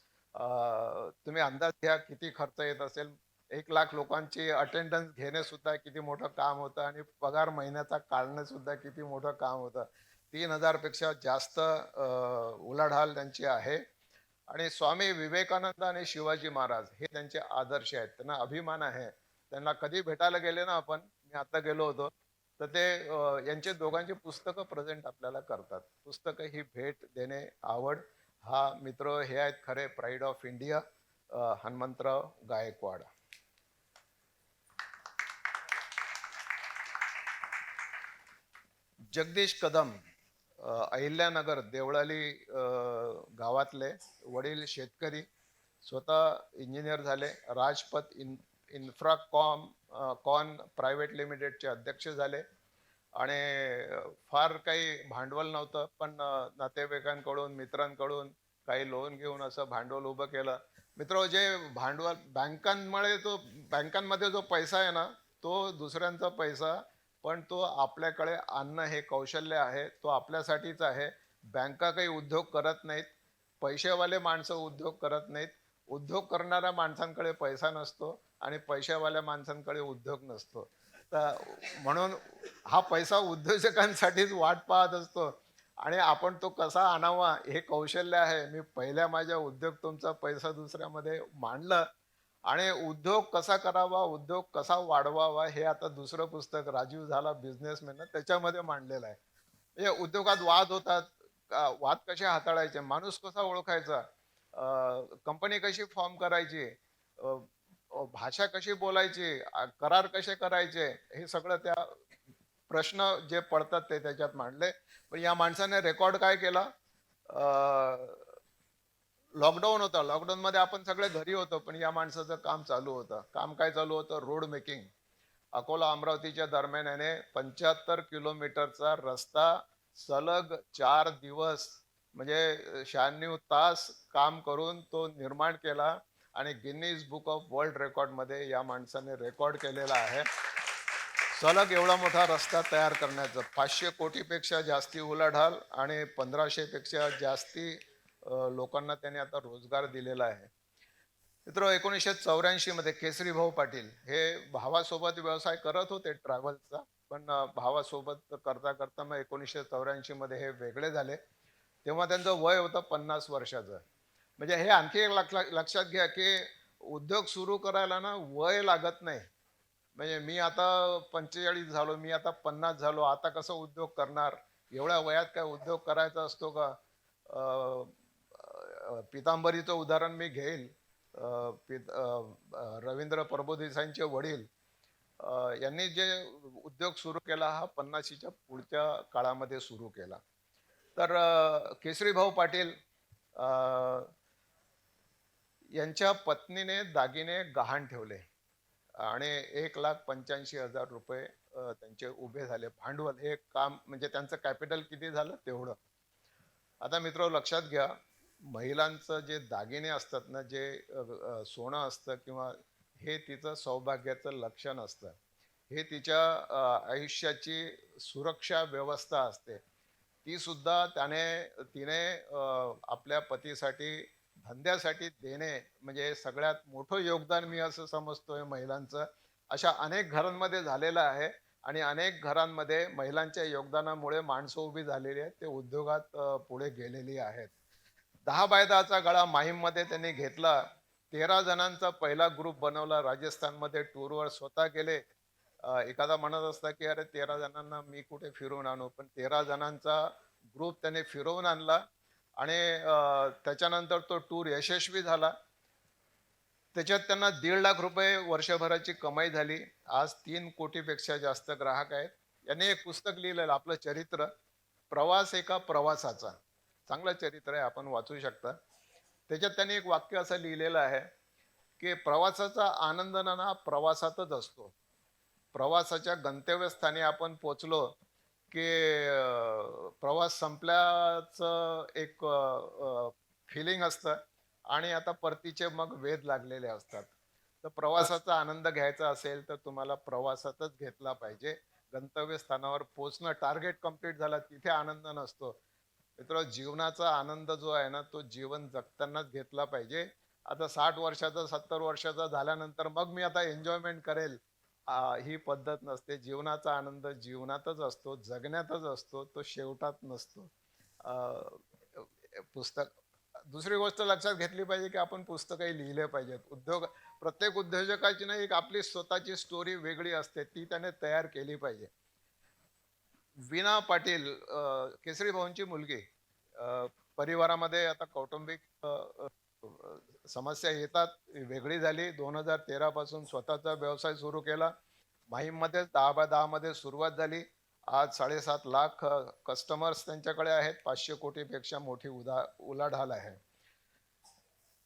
तुम्ही अंदाज घ्या किती खर्च येत असेल. 1 लाख लोकांची अटेंडन्स घेणे सुद्धा किती मोठं काम होतं आणि पगार महिन्याचा काढणं सुद्धा किती मोठं काम होतं. 3,000 पेक्षा जास्त उलाढाल त्यांची आहे. आणि स्वामी विवेकानंद आणि शिवाजी महाराज हे त्यांचे आदर्श आहेत, त्यांना अभिमान आहे. त्यांना कधी भेटायला गेले ना आपण, मी आता गेलो होतो, तर ते यांचे दोघांची पुस्तकं प्रेझेंट आपल्याला करतात. पुस्तकं ही भेट देणे आवड. हा मित्र, हे आहेत खरे pride of India, Hanumantrao Gaikwad. Jagdish Kadam, Ahilyanagar Deolali गावातले, वडील शेतकरी, स्वतः इंजिनियर झाले. राजपथ इन्फ्राकॉम कॉन प्रायव्हेट लिमिटेडचे अध्यक्ष झाले आणि फार काही भांडवल नव्हतं, पण नातेवाईकांकडून, मित्रांकडून काही लोन घेऊन असं भांडवल उभं केलं. मित्र, जे भांडवल बँकांमुळे, तो बँकांमध्ये जो पैसा आहे ना, तो दुसऱ्यांचा पैसा, पण तो आपल्याकडे आणणं हे कौशल्य आहे, तो आपल्यासाठीच आहे. बँका काही उद्योग करत नाहीत, पैसेवाले माणसं उद्योग करत नाहीत. उद्योग करणाऱ्या माणसांकडे पैसा नसतो आणि पैशावाल्या माणसांकडे उद्योग नसतो. तर म्हणून हा पैसा उद्योजकांसाठीच वाट पाहत असतो आणि आपण तो कसा आणावा हे कौशल्य आहे. मी पहिल्या माझ्या तुमचा पैसा दुसऱ्यामध्ये मांडलं आणि उद्योग कसा करावा, उद्योग कसा वाढवावा हे आता दुसरं पुस्तक राजीव झाला बिझनेसमॅन त्याच्यामध्ये मांडलेलं आहे. हे उद्योगात वाद होतात, वाद कसे हाताळायचे, माणूस कसा ओळखायचा, कंपनी कशी फॉर्म करायची, भाषा कशी बोलायची, करार कसे करायचे, हे सगळं त्या प्रश्न जे पडतात ते त्याच्यात मांडले. पण या माणसाने रेकॉर्ड काय केला, लॉकडाऊन होता, लॉकडाऊन मध्ये आपण सगळे घरी होतो, पण या माणसाचं काम चालू होतं. काम काय चालू होतं? Road making. अकोला अमरावतीच्या दरम्यान याने 75 किलोमीटरचा रस्ता सलग 4 दिवस, म्हणजे 96 तास काम करून तो निर्माण केला आणि Guinness book of world record मध्ये या माणसाने रेकॉर्ड केलेला आहे. सलग एवढा मोठा रस्ता तयार करण्याचं, 500 कोटीपेक्षा जास्ती उलाढाल आणि 1500 पेक्षा जास्ती लोकांना त्याने आता रोजगार दिलेला आहे. मित्र, 1984 मध्ये केसरी भाऊ पाटील हे भावासोबत व्यवसाय करत होते ट्रॅव्हल्सचा, पण भावासोबत करता करता मग 1984 मध्ये हे वेगळे झाले. तेव्हा त्यांचं वय होतं 50 वर्षाचं. म्हणजे हे आणखी एक लक्षात घ्या की उद्योग सुरू करायला ना वय लागत नाही. म्हणजे मी आता 45 झालो, मी आता 50 झालो, आता कसं उद्योग करणार? एवढ्या वयात काय उद्योग करायचा असतो का? पितांबरीचं उदाहरण मी घेईल. रवींद्र प्रभुदेसाईंचे वडील यांनी जे उद्योग सुरू केला हा 50च्या पुढच्या काळामध्ये सुरू केला. तर केसरीभाऊ पाटील अ, यांच्या पत्नीने दागिने गहाण ठेवले आणि 1,85,000 रुपये त्यांचे उभे झाले. भांडवल हे काम म्हणजे त्यांचं कॅपिटल किती झालं तेवढं. आता मित्र लक्षात घ्या, महिलांचं जे दागिने असतात ना, जे सोनं असतं किंवा हे तिचं सौभाग्याचं लक्षण असतं. हे तिच्या आयुष्याची सुरक्षा व्यवस्था असते. ती सुद्धा तिने आपल्या पतीसाठी धंद्यासाठी देणे म्हणजे हे सगळ्यात मोठं योगदान मी असं समजतोय महिलांचं. अशा अनेक घरांमध्ये झालेलं आहे आणि अनेक घरांमध्ये महिलांच्या योगदानामुळे माणसं उभी झालेली आहेत. ते उद्योगात पुढे गेलेली आहेत. 10 बाय 10चा गळा माहीममध्ये त्यांनी घेतला. 13 जणांचा पहिला ग्रुप बनवला. राजस्थानमध्ये टूरवर स्वतः गेले. एखादा म्हणत असता की अरे 13 जणांना मी कुठे फिरवून आणू, पण 13 जणांचा ग्रुप त्याने फिरवून आणला आणि त्याच्यानंतर तो टूर यशस्वी झाला. त्याच्यात त्यांना 1,50,000 रुपये वर्षभराची कमाई झाली. आज 3 कोटीपेक्षा जास्त ग्राहक आहेत. यांनी एक पुस्तक लिहिलेलं आपलं चरित्र, प्रवास एका प्रवासाचा. चांगलं चरित्र आहे, आपण वाचू शकता. त्याच्यात त्यांनी एक वाक्य असं लिहिलेलं आहे की प्रवासाचा आनंद ना प्रवासातच असतो. प्रवासाच्या गंतव्यस्थानी आपण पोचलो की प्रवास संपल्याचं एक फिलिंग असतं आणि आता परतीचे मग वेध लागलेले असतात. तर प्रवासाचा आनंद घ्यायचा असेल तर तुम्हाला प्रवासातच घेतला पाहिजे. गंतव्यस्थानावर पोहोचणं, टार्गेट कंप्लीट झाला तिथे आनंद नसतो. मित्र, जीवनाचा आनंद जो आहे ना, तो जीवन जगतानाच घेतला पाहिजे. आता 60 वर्षाचा 70 वर्षाचा झाल्यानंतर मग मी आता एन्जॉयमेंट करेल, ही पद्धत नसते. जीवनाचा आनंद जीवनातच असतो, जगण्यातच असतो, तो शेवटात नसतो. पुस्तक दुसरी गोष्ट लक्षात घेतली पाहिजे की आपण पुस्तकही लिहिले पाहिजेत. प्रत्येक उद्योजकाची ना एक आपली स्वतःची स्टोरी वेगळी असते, ती त्याने तयार केली पाहिजे. वीणा पाटील केसरी भाऊंची मुलगी. परिवारामध्ये आता कौटुंबिक समस्या येतात, वेगळी झाली. 2013 पासून स्वतःचा व्यवसाय सुरू केला. माहीममध्ये 10 बाय 10 मध्ये सुरुवात झाली. आज 7.5 लाख कस्टमर्स त्यांच्याकडे आहेत. 500 कोटीपेक्षा मोठी उलाढाल आहे.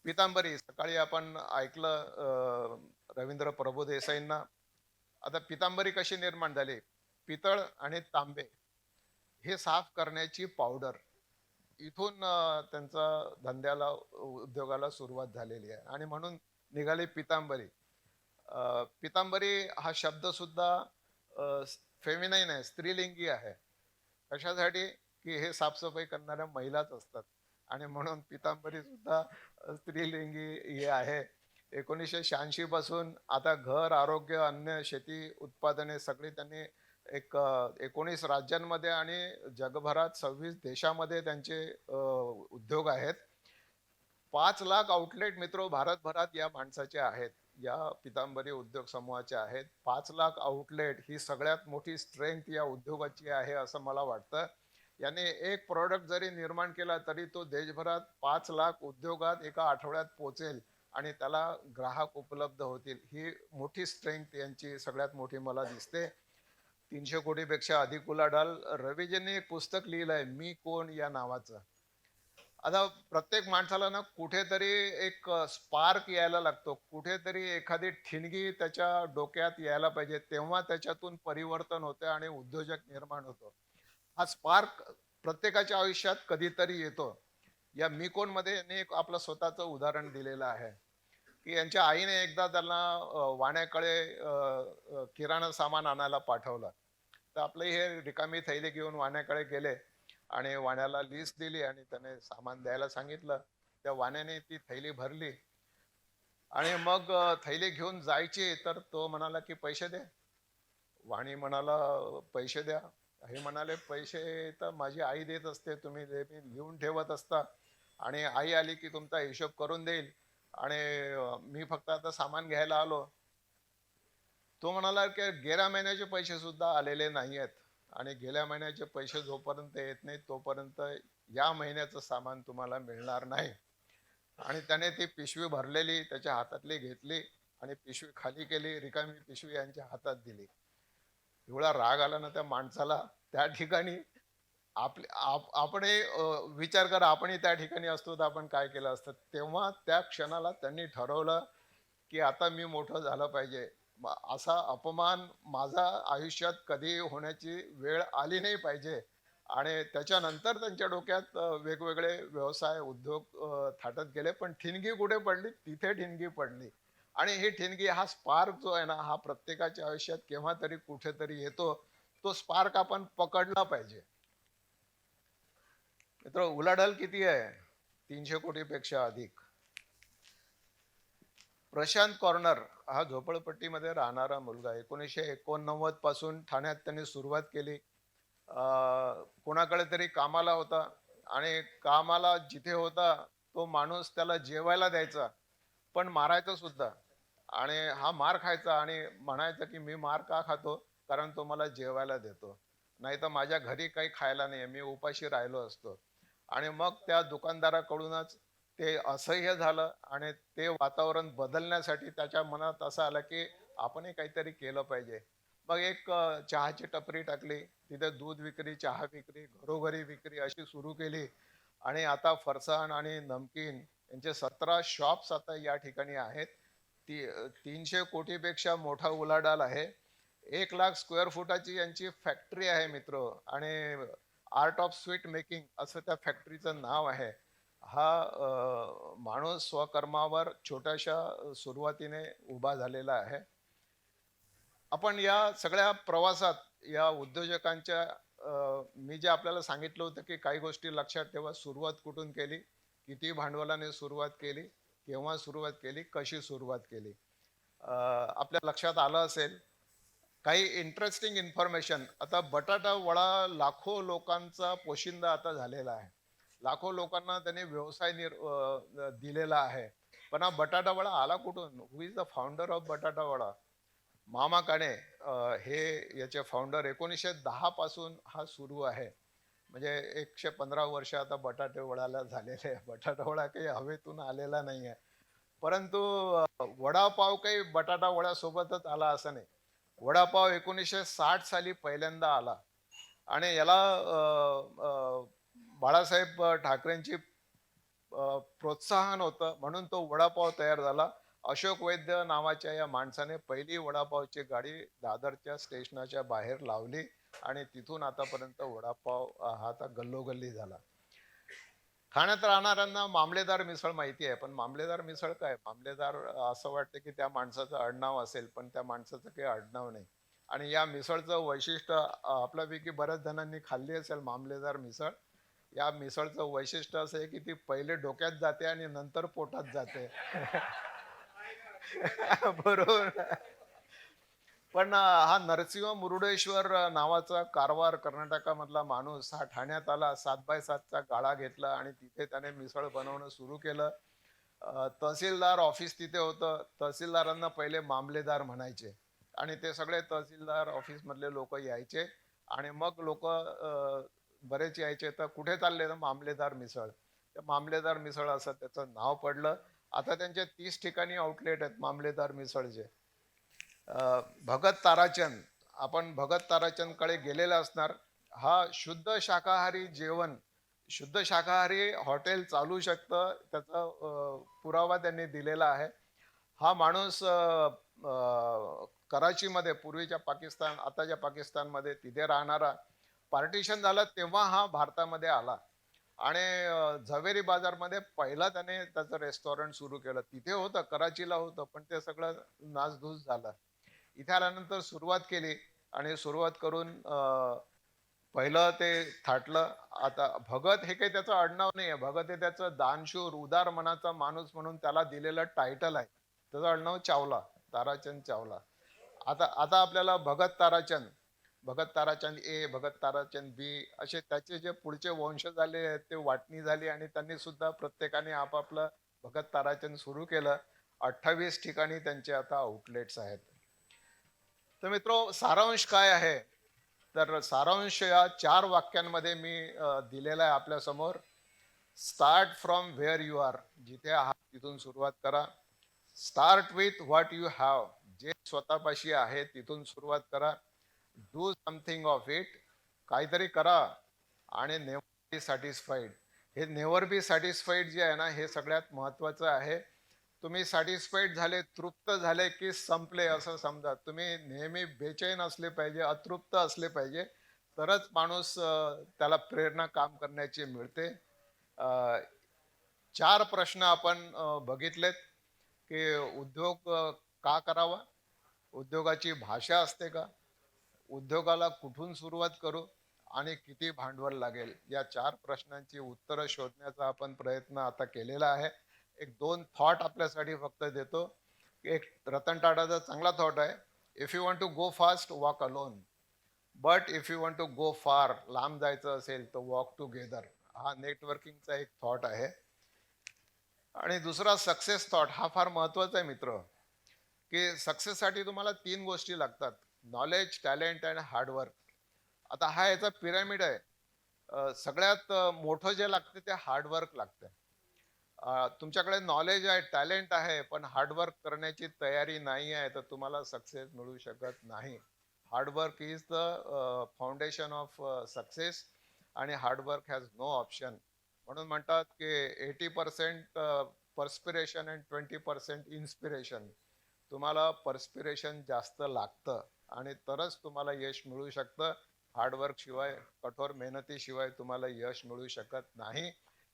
पितांबरी, सकाळी आपण ऐकलं रवींद्र प्रभुदेसाईंना. आता पितांबरी कशी निर्माण झाली? पितळ आणि तांबे हे साफ करण्याची पावडर, इथून त्यांचा उद्योगाला सुरुवात झालेली आहे आणि म्हणून निघाली पितांबरी. पितांबरी हा शब्द सुद्धा फेमिनाईन आहे, स्त्रीलिंगी आहे. कशासाठी? की हे साफसफाई करणाऱ्या महिलाच असतात आणि म्हणून पितांबरी सुद्धा स्त्रीलिंगी हे आहे. 1986 पासून आता घर, आरोग्य, अन्न, शेती उत्पादने सगळी त्यांनी 19 राज्यांमध्ये आणि जगभरात 26 देशामध्ये त्यांचे उद्योग आहेत. 5 लाख आउटलेट मित्र भारतभरात या माणसाचे आहेत, या पितांबरी उद्योग समूहाचे आहेत. 5 लाख आउटलेट ही सगळ्यात मोठी स्ट्रेंथ या उद्योगाची आहे असं मला वाटतं. याने एक प्रोडक्ट जरी निर्माण केला तरी तो देशभरात 5 लाख उद्योगात एका आठवड्यात पोहोचेल आणि त्याला ग्राहक उपलब्ध होतील. ही मोठी स्ट्रेंथ यांची सगळ्यात मोठी मला दिसते. 300 कोटीपेक्षा अधिक उलाढाल. रवीजींनी एक पुस्तक लिहिलंय, मी कोण या नावाचं. आता प्रत्येक माणसाला ना कुठेतरी एक स्पार्क यायला लागतो, कुठेतरी एखादी ठिणगी त्याच्या डोक्यात यायला पाहिजे, तेव्हा त्याच्यातून परिवर्तन होते आणि उद्योजक निर्माण होतो. हा स्पार्क प्रत्येकाच्या आयुष्यात कधीतरी येतो. या मी कोण मध्ये यांनी एक आपलं स्वतःचं उदाहरण दिलेलं आहे की यांच्या आईने एकदा त्यांना वाण्याकडे किराणा सामान आणायला पाठवलं. तर आपले हे रिकामी थैली घेऊन वाण्याकडे गेले आणि वाण्याला लिस्ट दिली आणि त्याने सामान द्यायला सांगितलं. त्या वाण्याने ती थैली भरली आणि मग थैली घेऊन जायची तर तो म्हणाला की पैसे दे. वाणी म्हणाला पैसे द्या. हे म्हणाले पैसे तर माझी आई देत असते, तुम्ही मी लिहून ठेवत असता आणि आई आली की तुमचा हिशोब करून देईल आणि मी फक्त आता सामान घ्यायला आलो. तो म्हणाला की गेल्या महिन्याचे पैसे सुद्धा आलेले नाही आहेत आणि गेल्या महिन्याचे पैसे जोपर्यंत येत नाही तोपर्यंत या महिन्याचं सामान तुम्हाला मिळणार नाही. आणि त्याने ती पिशवी भरलेली त्याच्या हातातली घेतली आणि पिशवी खाली केली, रिकामी पिशवी यांच्या हातात दिली. एवढा राग आला ना त्या माणसाला. त्या ठिकाणी आपणही विचार करा, आपणही त्या ठिकाणी असतो तर आपण काय केलं असतं. तेव्हा त्या क्षणाला त्यांनी ठरवलं की आता मी मोठं झालं पाहिजे. असा अपमान माझा आयुष्यात कधी होण्याची वेळ आली नाही पाहिजे. आणि त्याच्यानंतर त्यांच्या डोक्यात वेगवेगळे व्यवसाय, उद्योग थाटत गेले. पण ठिणगी कुठे पडली? तिथे ठिणगी पडली. आणि ही ठिणगी, हा स्पार्क जो आहे ना, हा प्रत्येकाच्या आयुष्यात केव्हा तरी कुठेतरी येतो. तो स्पार्क आपण पकडला पाहिजे. मित्र, उलाढाल किती आहे? 300 कोटीपेक्षा अधिक. प्रशांत कॉर्नर हा झोपडपट्टीमध्ये राहणारा मुलगा. 1989 पासून ठाण्यात त्यांनी सुरुवात केली. कोणाकडे तरी कामाला होता आणि कामाला जिथे होता तो माणूस त्याला जेवायला द्यायचा, पण मारायचा सुद्धा. आणि हा मार खायचा आणि म्हणायचा की मी मार का खातो? कारण तो मला जेवायला देतो. नाही तर माझ्या घरी काही खायला नाही, मी उपाशी राहिलो असतो. आणि मग त्या दुकानदाराकडूनच ते असह्य झालं आणि ते वातावरण बदलण्यासाठी त्याच्या मनात असं आलं की आपणही काहीतरी केलं पाहिजे. मग एक चहाची टपरी टाकली. तिथे दूध विक्री, चहा विक्री, घरोघरी विक्री अशी सुरू केली. आणि आता फरसाण आणि नमकीन यांचे 17 शॉप्स आता या ठिकाणी आहेत. 300 कोटीपेक्षा मोठा उलाढाल आहे. 1 लाख स्क्वेअर फुटाची यांची फॅक्टरी आहे मित्र. आणि आर्ट ऑफ स्वीट मेकिंग असं त्या फॅक्टरीचं नाव आहे. हा माणूस स्वकर्मावर छोट्याशा सुरुवातीने उभा झालेला आहे. आपण या सगळ्या प्रवासात या उद्योजकांच्या मी जे आपल्याला सांगितलं होतं की काही गोष्टी लक्षात ठेवा. सुरुवात कुठून केली, किती भांडवलाने सुरुवात केली, केव्हा सुरुवात केली, कशी सुरुवात केली. आपल्या लक्षात आलं असेल. काही इंटरेस्टिंग इन्फॉर्मेशन. आता बटाटा वडा लाखो लोकांचा पोशिंदा आता झालेला आहे. लाखो लोकांना त्याने व्यवसाय दिलेला आहे. पण हा बटाटा वडा आला कुठून? हु इज द फाउंडर ऑफ बटाटा वडा? मामा काणे हे याचे फाउंडर. 1910 पासून हा सुरू आहे. म्हणजे 115 वर्ष आता बटाटे वडाला झालेले आहे. बटाटा वडा काही हवेतून आलेला नाही आहे. परंतु वडापाव काही बटाटा वड्यासोबतच आला असं नाही. वडापाव 1960 साली पहिल्यांदा आला. आणि याला बाळासाहेब ठाकरेंची प्रोत्साहन होतं म्हणून तो वडापाव तयार झाला. अशोक वैद्य नावाच्या या माणसाने पहिली वडापावची गाडी दादरच्या स्टेशनाच्या बाहेर लावली. आणि तिथून आतापर्यंत वडापाव हा आता गल्लोगल्ली झाला. ठाण्यात राहणाऱ्यांना मामलेदार मिसळ माहिती आहे. पण मामलेदार मिसळ काय? मामलेदार असं वाटतं की त्या माणसाचं आडनाव असेल, पण त्या माणसाचं काही आडनाव नाही. आणि या मिसळचं वैशिष्ट्य, आपल्यापैकी बऱ्याच जणांनी खाल्ली असेल मामलेदार मिसळ. या मिसळचं वैशिष्ट्य असं आहे की ती पहिले डोक्यात जाते आणि नंतर पोटात जाते. बरोबर. पण हा नरसिंह मुरुडेश्वर नावाचा कारवार कर्नाटकामधला माणूस हा ठाण्यात आला. 7x7चा गाळा घेतला आणि तिथे त्याने मिसळ बनवणं सुरू केलं. तहसीलदार ऑफिस तिथे होतं. तहसीलदारांना पहिले मामलेदार म्हणायचे. आणि ते सगळे तहसीलदार ऑफिस मधले लोक यायचे. आणि मग लोक बरेच यायचे, तर कुठे चालले? तर मामलेदार मिसळ. त्या मामलेदार मिसळ असं त्याचं नाव पडलं. आता त्यांचे 30 ठिकाणी आउटलेट आहेत मामलेदार मिसळचे. भगत ताराचंद, आपण भगत ताराचंद कडे गेलेला असणार. हा शुद्ध शाकाहारी जेवण, शुद्ध शाकाहारी हॉटेल चालू शकतं त्याचा पुरावा त्यांनी दिलेला आहे. हा माणूस कराचीमध्ये, पूर्वीच्या पाकिस्तान आताच्या पाकिस्तानमध्ये, तिथे राहणारा. पार्टिशन झालं तेव्हा हा भारतामध्ये आला. आणि झवेरी बाजारमध्ये पहिला त्याने त्याचं रेस्टॉरंट सुरू केलं. तिथे होतं, कराचीला होतं, पण ते सगळं नासधूस झालं. इथे आल्यानंतर सुरुवात केली. आणि सुरुवात करून पहिलं ते थाटलं. आता भगत हे काही त्याचं आडनाव नाही आहे. भगत हे त्याचं दानशूर, उदार मनाचा माणूस म्हणून त्याला दिलेलं टायटल आहे. त्याचं आडनाव चावला, ताराचंद चावला. आता आता आपल्याला भगत ताराचंद, भगत ताराचंद ए, भगत ताराचंद बी असे त्याचे जे पुढचे वंश झाले आहेत ते वाटणी झाली. आणि त्यांनी सुद्धा प्रत्येकाने आपापलं भगत ताराचंद सुरू केलं. 28 ठिकाणी त्यांचे आता आउटलेट्स आहेत. तर मित्रो, सारांश काय आहे? तर सारांश या 4 वाक्यांमध्ये मी दिलेला आहे आपल्या समोर. Start from where you are, जिथे आहात तिथून सुरुवात करा. Start with what you have, जे स्वतःपाशी आहे तिथून सुरुवात करा. डू समथिंग ऑफ इट, काहीतरी करा. आणि नेव्हर बी सॅटिस्फाईड. हे नेव्हर बी सॅटिस्फाईड जे आहे ना, हे सगळ्यात महत्वाचं आहे. तुम्ही सॅटिस्फाईड झाले, तृप्त झाले की संपले असं समजा. तुम्ही नेहमी बेचैन असले पाहिजे, अतृप्त असले पाहिजे, तरच माणूस त्याला प्रेरणा काम करण्याची मिळते. अ, 4 प्रश्न आपण बघितलेत की उद्योग का करावा, उद्योगाची भाषा असते का, उद्योगाला कुठून सुरुवात करू आणि किती भांडवल लागेल. या 4 प्रश्नांची उत्तरं शोधण्याचा आपण प्रयत्न आता केलेला आहे. एक 2 थॉट आपल्यासाठी फक्त देतो. एक रतन टाटाचा चांगला थॉट आहे, if you want to go fast walk alone, but if you want to go far, लांब जायचं असेल तर वॉक टुगेदर. हा नेटवर्किंगचा एक थॉट आहे. आणि दुसरा सक्सेस थॉट, हा फार महत्वाचा आहे मित्र, की सक्सेससाठी तुम्हाला 3 गोष्टी लागतात: नॉलेज, टॅलेंट अँड हार्डवर्क. आता हा याचा पिरामिड आहे. सगळ्यात मोठं जे लागते ते हार्डवर्क लागते. तुमच्याकडे नॉलेज आहे, टॅलेंट आहे, पण हार्डवर्क करण्याची तयारी नाही आहे, तर तुम्हाला सक्सेस मिळू शकत नाही. Hard work is the foundation of success, आणि हार्डवर्क हॅज नो ऑप्शन. म्हणून म्हणतात की 80% पर्स्पिरेशन अँड 20% इन्स्पिरेशन. तुम्हाला पर्स्पिरेशन जास्त लागतं आणि तरच तुम्हाला यश मिळू शकतं. हार्डवर्क शिवाय, कठोर मेहनतीशिवाय तुम्हाला यश मिळू शकत नाही.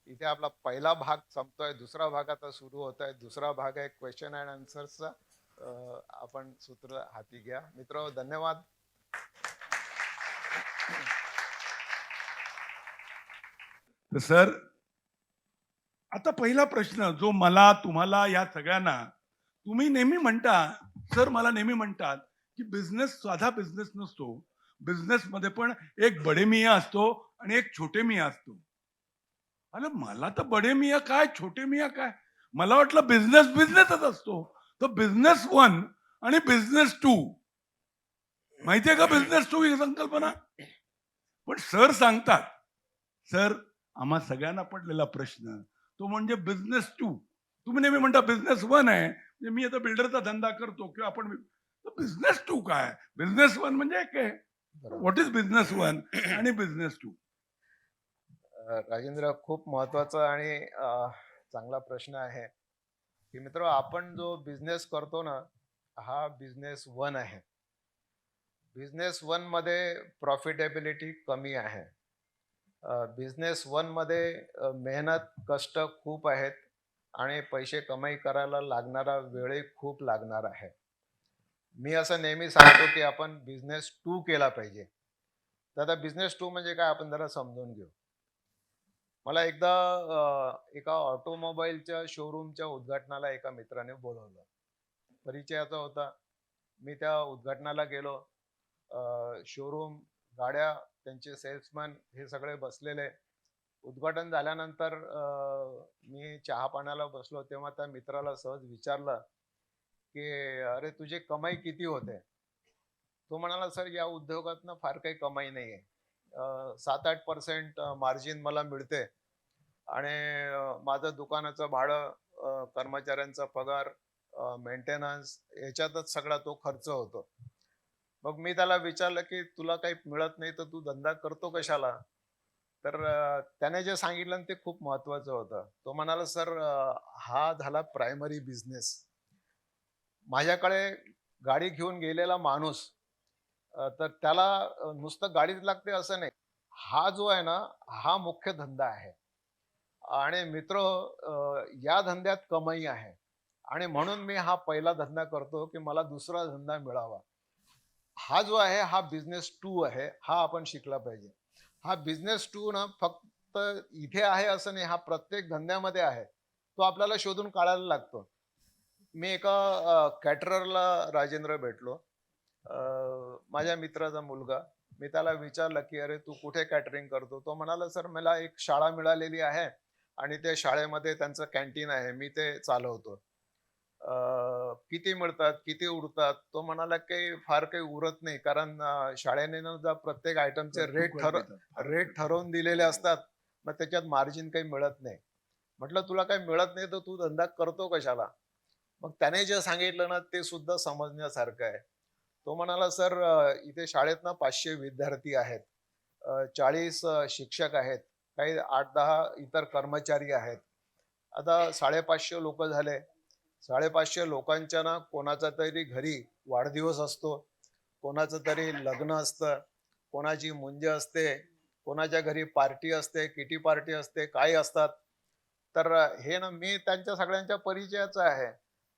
इथे आपला पहिला भाग संपतोय, दुसरा भाग आता सुरू होत आहे. दुसरा भाग आहे क्वेश्चन अँड आन्सर्सचा. आपण सूत्र हाती घ्या. मित्र, धन्यवाद. तर सर, आता पहिला प्रश्न जो मला, तुम्हाला, या सगळ्यांना, तुम्ही नेहमी म्हणता, सर मला नेहमी म्हणतात की बिझनेस साधा बिझनेस नसतो, बिझनेस मध्ये पण एक बडे मियाँ असतो आणि एक छोटे मियाँ असतो. अरे मला तर बडे मियाँ काय, छोटे मियाँ काय, मला वाटलं बिझनेस बिझनेसच असतो. तर बिझनेस 1 आणि बिझनेस 2, माहितीये का बिझनेस 2 ही संकल्पना? पण सर सांगतात, सर आम्हा सगळ्यांना पडलेला प्रश्न तो म्हणजे बिझनेस 2. तुम्ही नेहमी म्हणता बिझनेस 1 आहे, म्हणजे मी आता बिल्डरचा धंदा करतो किंवा आपण, बिझनेस 2 काय? बिझनेस 1 म्हणजे काय? व्हॉट इज बिझनेस 1 आणि बिझनेस 2? राजेंद्र, खूप महत्वाचा आणि चांगला प्रश्न आहे की मित्र, आपण जो बिझनेस करतो ना, हा बिझनेस 1 आहे. बिझनेस 1 मध्ये प्रॉफिटेबिलिटी कमी आहे. बिझनेस 1 मध्ये मेहनत, कष्ट खूप आहेत आणि पैसे कमाई करायला लागणारा वेळही खूप लागणार आहे. मी असं नेहमी सांगतो की आपण बिझनेस 2 केला पाहिजे. तर आता बिझनेस 2 म्हणजे काय, आपण जरा समजून घेऊ. मला एकदा एका ऑटोमोबाईलच्या शोरूमच्या उद्घाटनाला एका मित्राने बोलवलं. परिचयाचा होता. मी त्या उद्घाटनाला गेलो. शोरूम, गाड्या, त्यांचे सेल्समन हे सगळे बसलेले. उद्घाटन झाल्यानंतर मी चहा पाण्याला बसलो, तेव्हा त्या मित्राला सहज विचारलं की अरे, तुझी कमाई किती होते? तो म्हणाला, सर या उद्योगातनं फार काही कमाई नाहीये. 7-8% मार्जिन मला मिळते आणि माझं दुकानाचं भाडं, कर्मचाऱ्यांचा पगार, मेंटेनन्स, याच्यातच सगळा तो खर्च होतो. मग मी त्याला विचारलं की तुला काही मिळत नाही तर तू धंदा करतो कशाला? तर त्याने जे सांगितलं ते खूप महत्वाचं होतं. तो म्हणाला, सर हा झाला प्रायमरी बिझनेस. माझ्याकडे गाडी घेऊन गेलेला माणूस, तर त्याला नुसतं गाडीच लागते असं नाही. हा जो आहे ना, हा मुख्य धंदा आहे. आणि मित्र, या धंद्यात कमाई आहे आणि म्हणून मी हा पहिला धंदा करतो की मला दुसरा धंदा मिळावा. हा जो आहे हा बिझनेस 2 आहे. हा आपण शिकला पाहिजे. हा बिझनेस 2 ना फक्त इथे आहे असं नाही, हा प्रत्येक धंद्यामध्ये आहे. तो आपल्याला शोधून काढायला लागतो. मी एका कॅटररला राजेंद्र भेटलो. माझ्या मित्राचा मुलगा. मी त्याला विचारलं की अरे, तू कुठे कॅटरिंग करतो? तो म्हणाला, सर मला एक शाळा मिळालेली आहे आणि त्या शाळेमध्ये त्यांचं कॅन्टीन आहे, मी ते चालवतो. किती मिळतात, किती उरतात? तो म्हणाला की फार काही उरत नाही, कारण शाळेने ना प्रत्येक आयटमचे कर्तृत्व देतात, फार रेट कर्तृत्व. ठरवून दिलेले असतात. मग त्याच्यात मार्जिन काही मिळत नाही. म्हटलं तुला काही मिळत नाही तर तू धंदा करतो कशाला? मग त्याने जे सांगितलं ना ते सुद्धा समजण्यासारखं आहे. तो म्हणाला, "सर इथे शाळेत ना 500 विद्यार्थी आहेत. 40 शिक्षक आहेत. काही 8-10 इतर कर्मचारी आहेत. आता 550 लोक झाले. 550 लोकांच्या ना कोणाचा तरी घरी वाढदिवस असतो, कोणाचं तरी लग्न असतं, कोणाची मुंज असते, कोणाच्या घरी पार्टी असते, किटी पार्टी असते, काय असतात. तर हे ना मी त्यांच्या सगळ्यांच्या परिचयाचं आहे.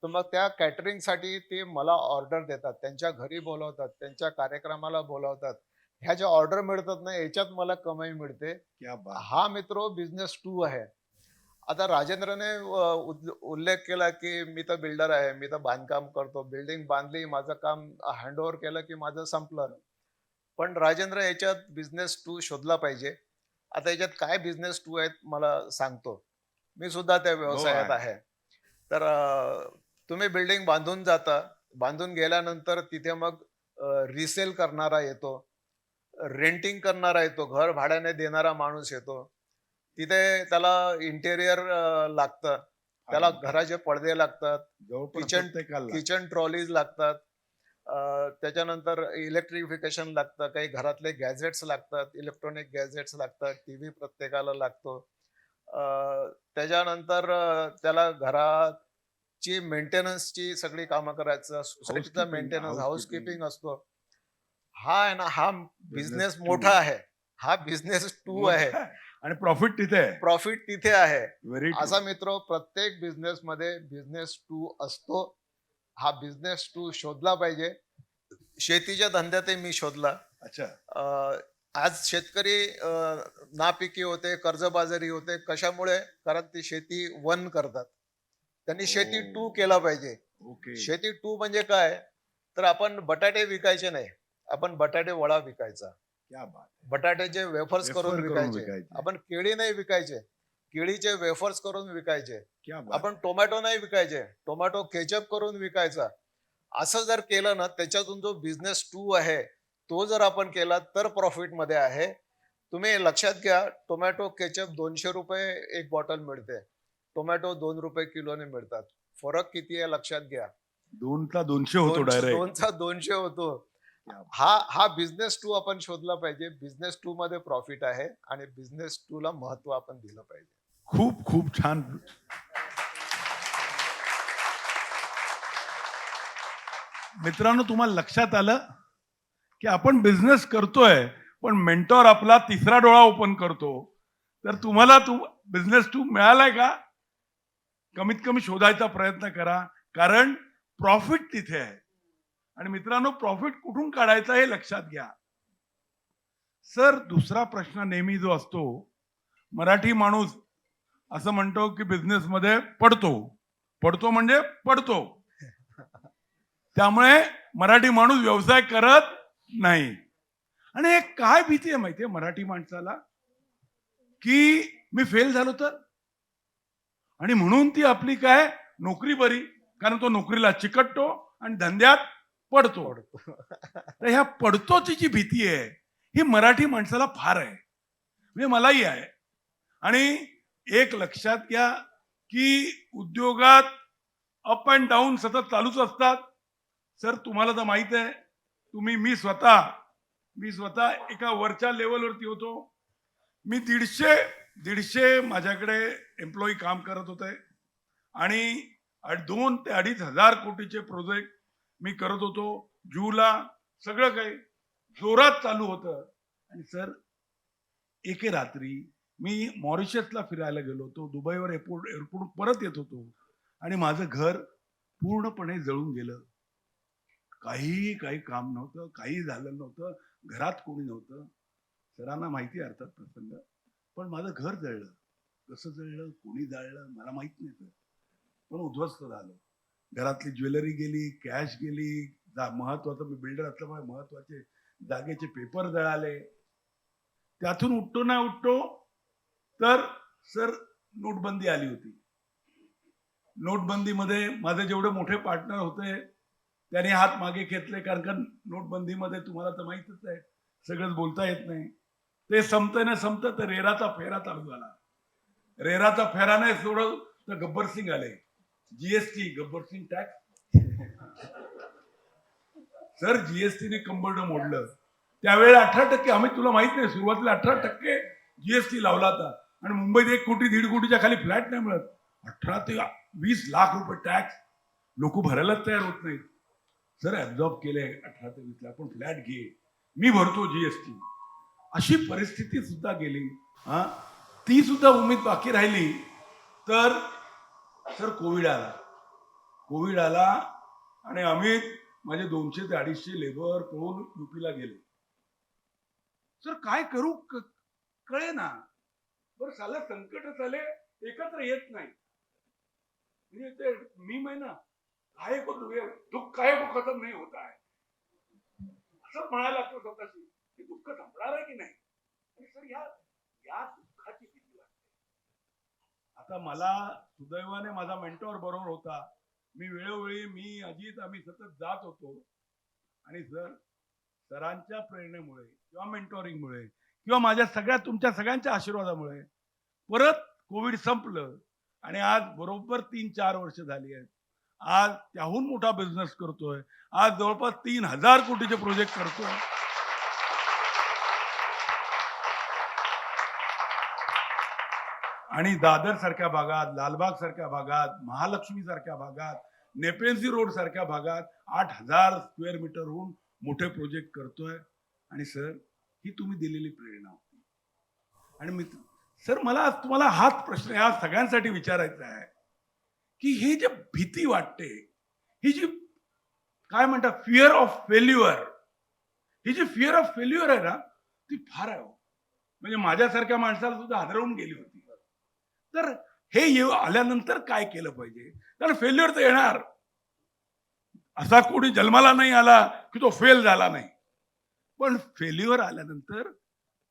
तर मग त्या कॅटरिंगसाठी ते मला ऑर्डर देतात. त्यांच्या घरी बोलवतात, त्यांच्या कार्यक्रमाला बोलवतात. ह्या ज्या ऑर्डर मिळतात ना, याच्यात मला कमाई मिळते. क्या बात. हा मित्र बिझनेस 2 आहे. आता राजेंद्रने उल्लेख केला, की मी तर बिल्डर आहे, मी तर बांधकाम करतो. बिल्डिंग बांधली, माझं काम हँडओव्हर केलं, की माझं संपलं. पण राजेंद्र याच्यात बिझनेस 2 शोधला पाहिजे. आता याच्यात काय बिझनेस 2 आहेत मला सांगतो. मी सुद्धा त्या हो व्यवसायात आहे. आहे. तर तुम्ही बिल्डिंग बांधून जाता. बांधून गेल्यानंतर तिथे मग रिसेल करणारा येतो. रेंटिंग करणारा येतो. घर भाड्याने देणारा माणूस येतो. तिथे त्याला इंटेरियर लागतं. त्याला आहे. घराचे पडदे लागतात. जवळपास किचन प्रत्येकाला. किचन ट्रॉलीज लागतात. त्याच्यानंतर इलेक्ट्रिफिकेशन लागतं. काही घरातले गॅजेट्स लागतात. इलेक्ट्रॉनिक गॅजेट्स लागतात. टीव्ही प्रत्येकाला लागतो. अ, त्याच्यानंतर त्याला घराची मेंटेनन्सची सगळी कामं करायचं. सोसायटीचा हाउसकीपिंग, मेंटेनन्स, हाउसकीपिंग. हाउसकीपिंग असतो. हा आहे ना, हा बिझनेस बिझनेस 2 मोठा आहे. आहे. हा बिझनेस 2 आहे. मोठा आहे आणि प्रॉफिट तिथे आहे. प्रॉफिट तिथे आहे. Very true. असा मित्र प्रत्येक बिझनेसमध्ये बिझनेस 2 असतो. हा बिझनेस 2 शोधला पाहिजे. शेतीच्या धंद्यातही मी शोधला. अच्छा. अ, आज शेतकरी नापिकी होते, कर्जबाजारी होते. कशामुळे? कारण ती शेती 1 करतात. त्यांनी शेती 2 ओ. केला पाहिजे. ओके. शेती 2 म्हणजे काय? तर आपण बटाटे विकायचे नाही. आपण बटाटे वडा विकायचा. क्या बात. बटाट्याचे वेफर्स करून वेफर करून विकायचे. विकायचे. आपण केळी नाही विकायचे. केळीचे वेफर्स करून विकायचे. क्या बात. आपण टोमॅटो नाही विकायचे. टोमॅटो केचप करून विकायचा. असं जर केलं ना, त्याच्यातून जो बिझनेस 2 आहे, तो जर आपण केला तर प्रॉफिटमध्ये आहे. तुम्ही लक्षात घ्या, टोमॅटो केचप ₹200 एक बॉटल मिळते. टोमॅटो ₹2 किलोने मिळतात. फरक किती आहे लक्षात घ्या. 2 चा 200 होतो 2 डायरेक्ट. 2चा 200 होतो. क्या बात. हा बिझनेस 2 आपण शोधला पाहिजे. बिझनेस 2 मध्ये प्रॉफिट आहे आणि बिझनेस 2 ला महत्व आपण दिलं पाहिजे. खूप खूप छान. मित्रांनो, तुम्हाला लक्षात आलं की आपण बिझनेस करतोय, पण मेंटॉर आपला तिसरा डोळा ओपन करतो. तर तुम्हाला बिझनेस 2 मिळालाय का? कमीत कमी शोधायचा प्रयत्न करा, कारण प्रॉफिट तिथे आहे. आणि मित्रांनो, प्रॉफिट कुठून काढायचा हे लक्षात घ्या. सर, दुसरा प्रश्न नेहमी जो असतो, मराठी माणूस असं म्हणतो की बिझनेस मध्ये पडतो. पडतो म्हणजे पडतो. त्यामुळे मराठी माणूस व्यवसाय करत नाही. आणि एक काय भीती आहे माहितीये मराठी माणसाला, की मी फेल झालो तर, आणि म्हणून ती आपली काय नोकरी बरी, कारण तो नोकरीला चिकटतो आणि धंद्यात पडतो. तर ह्या पडतोची जी भीती आहे ही मराठी माणसाला फार आहे, म्हणजे मलाही आहे. आणि एक लक्षात घ्या की उद्योगात अप अँड डाऊन सतत चालूच असतात. सर, तुम्हाला तर माहित आहे, मी स्वतः एका वरच्या लेवलवरती होतो. मी 150 माझ्याकडे एम्प्लॉई काम करत होते आणि 2 ते 2.5 हजार कोटीचे प्रोजेक्ट मी करत होतो. जूला सगळं काही जोरात चालू होतं. आणि सर, एके रात्री मी मॉरिशसला फिरायला गेलो होतो. दुबईवर एअरपोर्ट परत येत होतो आणि माझं घर पूर्णपणे जळून गेलं. काही काम नव्हतं, काही झालं नव्हतं, घरात कोणी नव्हतं. सरांना माहिती आहे अर्थात प्रसंग, पण माझं घर जळलं. कसं जळलं, कोणी जाळलं मला माहित नाही सर, पण उद्ध्वस्त झालं. घरातली ज्वेलरी गेली, कॅश गेली, महत्वाचं, मी बिल्डर असल्यामुळे महत्वाचे जागेचे पेपर जळाले. त्यातून उठतो तर सर नोटबंदी आली होती. नोटबंदीमध्ये माझे जेवढे मोठे पार्टनर होते त्यांनी हात मागे घेतले, कारण नोटबंदीमध्ये तुम्हाला तर माहितच आहे सगळंच बोलता येत नाही. ते संपतं तर रेराचा फेरा चालू झाला. रेराचा फेरा नाही सोडव तर गब्बर सिंग आले. GST, Gabbar Singh tax. Sir जीएसटीने कंबरडं मोडलं. त्यावेळेला 18% आम्ही, तुला माहित नाही, सुरुवातीला 18% जीएसटी लावला होता आणि मुंबईत 1 कोटी 1.5 कोटीच्या खाली फ्लॅट नाही मिळत. 18 ते 20 लाख रुपये टॅक्स लोक भरायलाच तयार होत नाहीत. सर ऍब्झॉर्ब केले 18 ते 20 लाख, पण फ्लॅट घे, मी भरतो जीएसटी. अशी परिस्थिती सुद्धा गेली. हा, ती सुद्धा उमेद बाकी राहिली तर सर कोविड आला आणि अमित माझे 200 ते 250 लेबर पळून युपीला गेले. सर काय करू कळे ना. बरं साला संकट आले, एकत्र येत नाही. म्हणजे ते मी महिना काय दुःख काय खतम नाही होत आहे असं म्हणायला लागतो स्वतःशी की दुःख संपणार आहे की नाही. आणि सर या दुःखाची भीती वाटते. आता मला सुदैवाने माझा मेंटॉर बरोबर होता. मी वेळोवेळी, मी अजित, आम्ही सतत जात होतो. आणि सरांच्या प्रेरणेमुळे किंवा मेंटॉरिंगमुळे किंवा माझ्या तुमच्या सगळ्यांच्या आशीर्वादामुळे परत कोविड संपलं आणि आज बरोबर 3-4 वर्ष झाली आहेत. आज त्याहून मोठा बिझनेस करतोय. आज जवळपास 3000 कोटीचे प्रोजेक्ट करतोय. आणि दादर सारख्या भागात, लालबाग सारख्या भागात, महालक्ष्मी सारख्या भागात, नेपेन्झी रोड सारख्या भागात 8000 स्क्वेअर मीटरहून मोठे प्रोजेक्ट करतोय. आणि सर ही तुम्ही दिलेली प्रेरणा होती. आणि मी सर मला तुम्हाला हाच प्रश्न या सगळ्यांसाठी विचारायचा आहे की हे जे भीती वाटते, ही जी काय म्हणतात फिअर ऑफ फेल्युअर, ही जी फिअर ऑफ फेल्युअर आहे ना, ती फार आहे. म्हणजे माझ्यासारख्या माणसाला सुद्धा हादरवून गेली होती. तर हे आल्यानंतर काय केलं पाहिजे. कारण फेल्युअर तर येणार. असा कोणी जन्माला नाही आला की तो फेल झाला नाही. पण फेल्युअर आल्यानंतर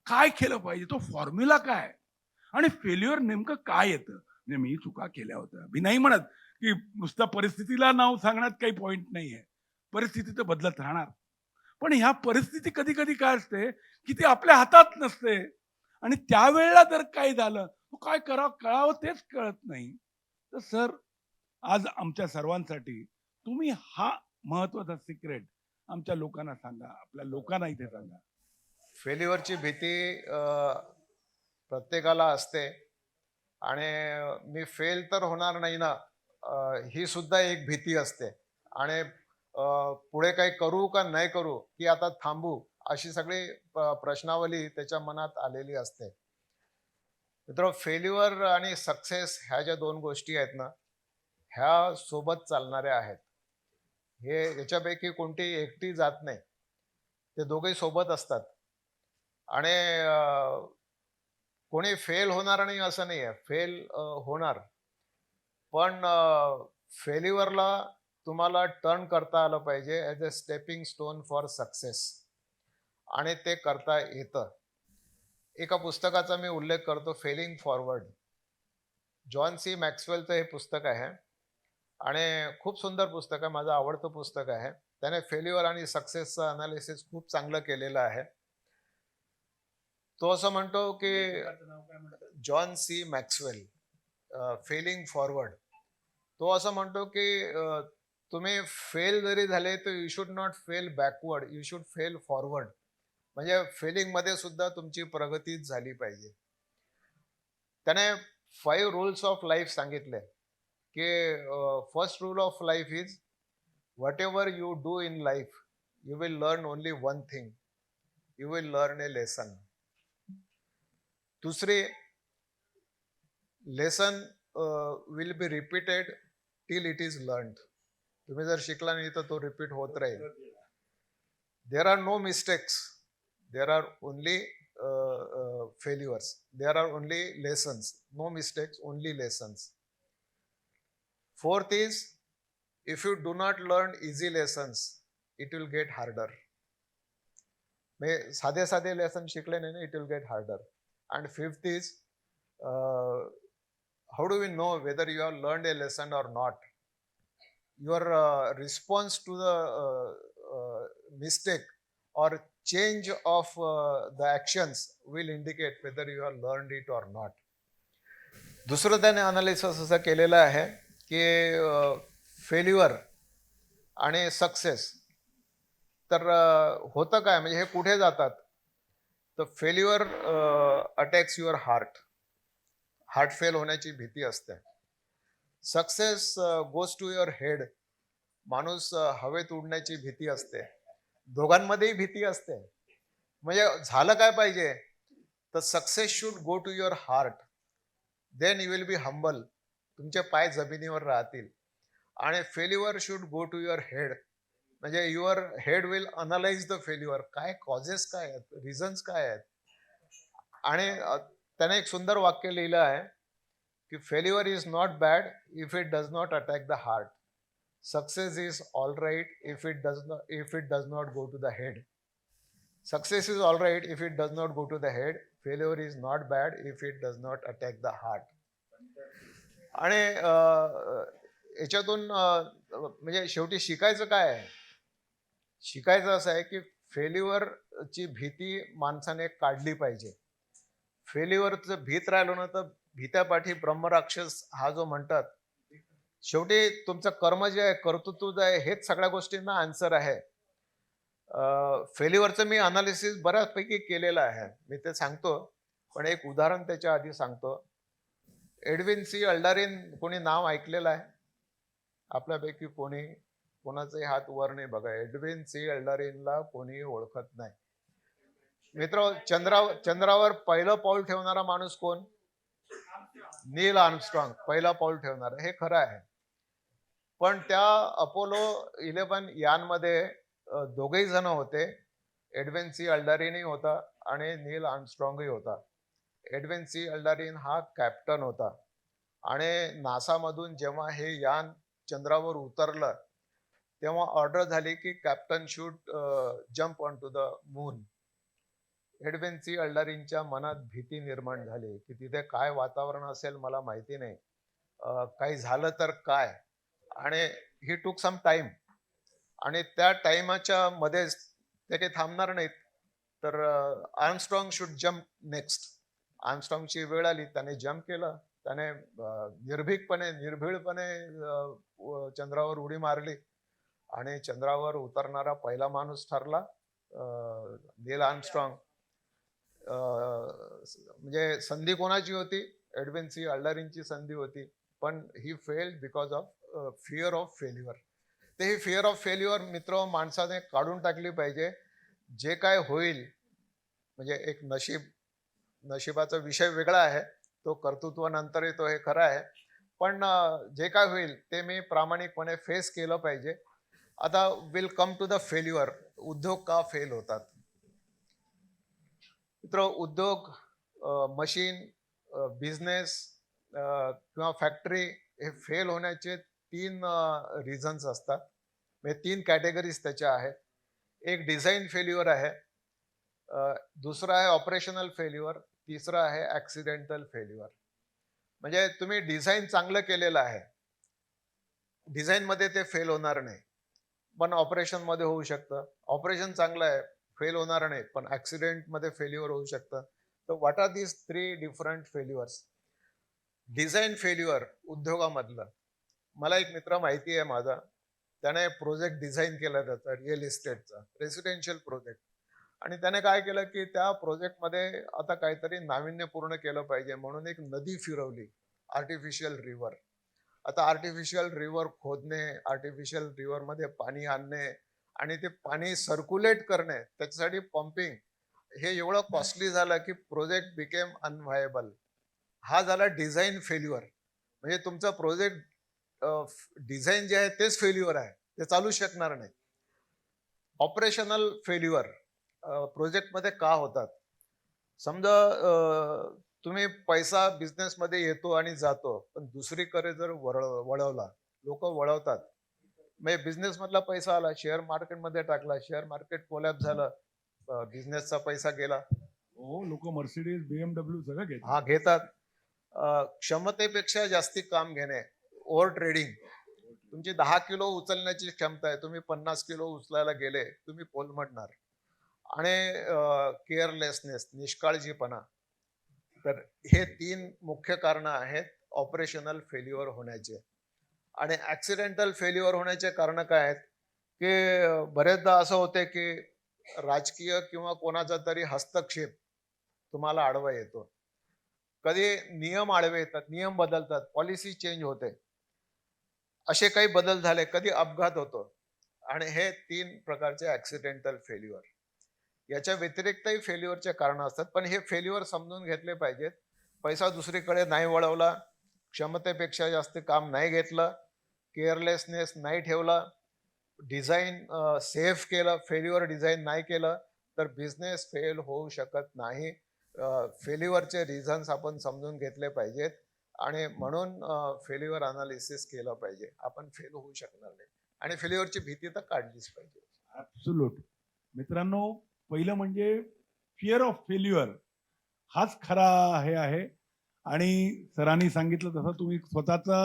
काय केलं पाहिजे, तो फॉर्म्युला काय, आणि फेल्युअर नेमकं काय येतं. म्हणजे मी चुका केल्या होत्या, मी नाही म्हणत की नुसतं परिस्थितीला नाव सांगण्यात काही पॉइंट नाहीये. परिस्थिती तर बदलत राहणार. पण ह्या परिस्थिती कधी कधी काय असते की ती आपल्या हातात नसते. आणि त्यावेळेला जर काय झालं, काय कळावं तेच कळत नाही. तर सर आज आमच्या सर्वांसाठी तुम्ही हा महत्वाचा सिक्रेट आमच्या लोकांना सांगा, आपल्या लोकांना इथे सांगा. फेल्युअरची भीती प्रत्येकाला असते आणि मी फेल तर होणार नाही ना, ही सुद्धा एक भीती असते. आणि पुढे काही करू का नाही करू, की आता थांबू, अशी सगळी प्रश्नावली त्याच्या मनात आलेली असते. मित्र, फेल्युअर आणि सक्सेस ह्या ज्या 2 गोष्टी आहेत ना, ह्या सोबत चालणाऱ्या आहेत. हे याच्यापैकी कोणती एकटी जात नाही, ते दोघेही सोबत असतात. आणि कोणी फेल होणार नाही असं नाही आहे, फेल होणार. पण फेल्युअरला तुम्हाला टर्न करता आलं पाहिजे as a stepping stone for success, आणि ते करता येतं. एका पुस्तकाचा मी उल्लेख करतो, फेलिंग फॉरवर्ड. जॉन सी मॅक्सवेलचं हे पुस्तक आहे आणि खूप सुंदर पुस्तक आहे, माझं आवडतं पुस्तक आहे. त्याने फेल्युअर आणि सक्सेसचं अनालिसिस खूप चांगलं केलेलं आहे. तो असं म्हणतो की John C Maxwell, failing forward. तो असं म्हणतो की तुम्ही फेल जरी झाले तर you should not fail backward, you should fail forward. म्हणजे फेलिंग मध्ये सुद्धा तुमची प्रगतीच झाली पाहिजे. त्याने 5 रूल्स ऑफ लाईफ सांगितले की first rule of life is whatever you do in life you will learn only one thing, you will learn a lesson. दुसरी, lesson will be repeated till it is learn. तुम्ही जर शिकला नाही तर तो रिपीट होत राहील. There are no mistakes, there are only failures, there are only lessons, no mistakes, only lessons. Fourth is, if you do not learn easy lessons it will get harder. साधे साधे लेसन शिकले नाही ना, it will get harder. And fifth is, how do we know whether you have learned a lesson or not? Your response to the mistake or change of the actions will indicate whether you have learned it or not. दुसरं त्याने अनालिसिस असं केलेलं आहे की फेल्युअर आणि सक्सेस तर होतं काय म्हणजे हे कुठे जातात तर failure attacks your heart fail होण्याची भीती असते. Success goes to your head, माणूस हवेत उडण्याची भीती असते. दोघांमध्येही भीती असते. म्हणजे झालं काय पाहिजे तर success should go to your heart, then you will be humble, तुमचे पाय जमिनीवर राहतील. आणि failure should go to your head, म्हणजे your head will analyse the failure, काय कॉजेस काय आहेत, रिझन्स काय आहेत. आणि त्याने एक सुंदर वाक्य लिहिलं आहे की failure is not bad if it does not attack the heart, success is all right if it does not go to the head. Success is all right if it does not go to the head. Failure is not bad if it does not attack the heart. आणि याच्यातून म्हणजे शेवटी शिकायचं काय आहे? शिकायचं असं आहे की फेल्युअरची भीती माणसाने काढली पाहिजे. फेल्युअरचं भीत राहिलो ना तर भीत्यापाठी ब्रह्मराक्षस हा जो म्हणतात, शेवटी तुमचं कर्म जे आहे, कर्तृत्व जे आहे, हेच सगळ्या गोष्टींना आन्सर आहे. फेल्युअरचं मी अनालिसिस बऱ्याचपैकी केलेलं आहे, मी ते सांगतो. पण एक उदाहरण त्याच्या आधी सांगतो. एडविन सी अल्डारिन कोणी नाव ऐकलेलं आहे आपल्यापैकी? कोणाचाही हात वर नाही बघा. एडविन सी अल्डारिनला कोणी ओळखत नाही. मित्र, चंद्रावर पहिलं पाऊल ठेवणारा माणूस कोण? नील आर्मस्ट्रॉंग पहिला पाऊल ठेवणारा, हे खरं आहे. पण त्या अपोलो 11 यानमध्ये दोघेही जण होते. एडविन सी अल्डारिनही होता आणि नील आर्मस्ट्रॉंगही होता. एडविन सी अल्डारिन हा कॅप्टन होता. आणि नासामधून जेव्हा हे यान चंद्रावर उतरलं तेव्हा ऑर्डर झाली की captain should jump on to the moon. Edwin C अल्डारिनच्या मनात भीती निर्माण झाली की तिथे काय वातावरण असेल मला माहिती नाही, काही झालं तर काय. आणि ही टूक सम टाइम, आणि त्या टाइमाच्या मध्येच ते काही थांबणार नाहीत. तर आर्मस्ट्रॉंग शुड जम्प नेक्स्ट. आर्मस्ट्रॉंगची वेळ आली, त्याने जम्प केलं. त्याने निर्भीडपणे चंद्रावर उडी मारली आणि चंद्रावर उतरणारा पहिला माणूस ठरला नील आर्मस्ट्रॉंग. म्हणजे संधी कोणाची होती? एडविन सी अल्डारिनची संधी होती. पण he failed because of fear of failure. ते ही फिअर ऑफ फेल्युअर मित्र माणसाने काढून टाकली पाहिजे. जे काय होईल म्हणजे एक नशिबाचा विषय वेगळा आहे, तो कर्तृत्व नंतर येतो, हे खरं आहे. पण जे काय होईल ते मी प्रामाणिकपणे फेस केलं पाहिजे. आता will come to the failure. उद्योग का फेल होतात? मित्र, उद्योग, मशीन, बिझनेस किंवा फॅक्टरी हे फेल होण्याचे 3 रिझन्स असतात. म्हणजे 3 कॅटेगरीज त्याच्या आहेत. एक डिझाईन फेल्युअर आहे, दुसरं आहे ऑपरेशनल फेल्युअर, तिसरं आहे ऍक्सिडेंटल फेल्युअर. म्हणजे तुम्ही डिझाईन चांगलं केलेलं आहे, डिझाईन मध्ये ते फेल होणार नाही, पण ऑपरेशन मध्ये होऊ शकतं. ऑपरेशन चांगलं आहे, फेल होणार नाही, पण ऍक्सिडेंट मध्ये फेल्युअर होऊ शकतं. तर what are these 3 different failures? Design failure उद्योगामधलं, मला एक मित्र माहिती आहे माझा, त्याने प्रोजेक्ट डिझाईन केला त्याचा रिअल इस्टेटचा रेसिडेन्शियल प्रोजेक्ट. आणि त्याने काय केलं की त्या प्रोजेक्टमध्ये आता काहीतरी नाविन्यपूर्ण केलं पाहिजे म्हणून एक नदी फिरवली, आर्टिफिशियल रिव्हर. आता आर्टिफिशियल रिव्हर खोदणे, आर्टिफिशियल रिव्हर मध्ये पाणी आणणे आणि ते पाणी सर्क्युलेट करणे, त्याच्यासाठी पंपिंग, हे एवढं कॉस्टली झालं की प्रोजेक्ट बिकेम अनव्हायबल. हा झाला डिझाईन फेल्युअर. म्हणजे तुमचा प्रोजेक्ट डिझाईन जे आहे तेच फेल्युअर आहे, ते चालू शकणार नाही. ऑपरेशनल फेल्युअर प्रोजेक्टमध्ये का होतात? समजा तुम्ही पैसा बिझनेसमध्ये येतो आणि जातो, पण दुसरीकडे जर वळवला, लोक वळवतात. म्हणजे बिझनेस मधला पैसा आला, शेअर मार्केटमध्ये टाकला, शेअर मार्केट कोलॅप्स झालं, बिझनेसचा पैसा गेला. हो, लोक मर्सिडीज, BMW सगळं घेतात. हा, घेतात. क्षमतेपेक्षा जास्ती काम घेणे, ओव्हर ट्रेडिंग. तुमची 10 किलो उचलण्याची क्षमता आहे, तुम्ही 50 किलो उचलायला गेले, तुम्ही कोलमडणार. आणि केअरलेसनेस, निष्काळजीपणा. तर हे 3 मुख्य कारणं आहेत ऑपरेशनल फेल्युअर होण्याचे. आणि ॲक्सिडेंटल फेल्युअर होण्याचे कारणं काय आहेत, की बरेचदा असं होते की राजकीय किंवा कोणाचा तरी हस्तक्षेप तुम्हाला आडवा येतो. कधी नियम आडवे येतात, नियम बदलतात, पॉलिसी चेंज होते. असे काही बदल झाले, कधी अपघात होतो. आणि हे 3 प्रकारचे ॲक्सिडेंटल फेल्युअर. याच्या व्यतिरिक्तही फेल्युअरचे कारणं असतात, पण हे फेल्युअर समजून घेतले पाहिजेत. पैसा दुसरीकडे नाही वळवला, क्षमतेपेक्षा जास्त काम नाही घेतलं, केअरलेसनेस नाही ठेवला, डिझाईन सेफ केलं, फेल्युअर डिझाईन नाही केलं, तर बिझनेस फेल होऊ शकत नाही. फेल्युअरचे रिझन्स आपण समजून घेतले पाहिजेत आणि म्हणून फेल्युअर अनालिसिस केलं पाहिजे. आपण फेल होऊ शकणार नाही आणि फेल्युअरची भीती तर काढलीच पाहिजे. ऍब्सोल्यूट. मित्रांनो, पहिलं म्हणजे फिअर ऑफ फेल्युअर हाच खरा हे आहे. आणि सरांनी सांगितलं तसं तुम्ही स्वतःचा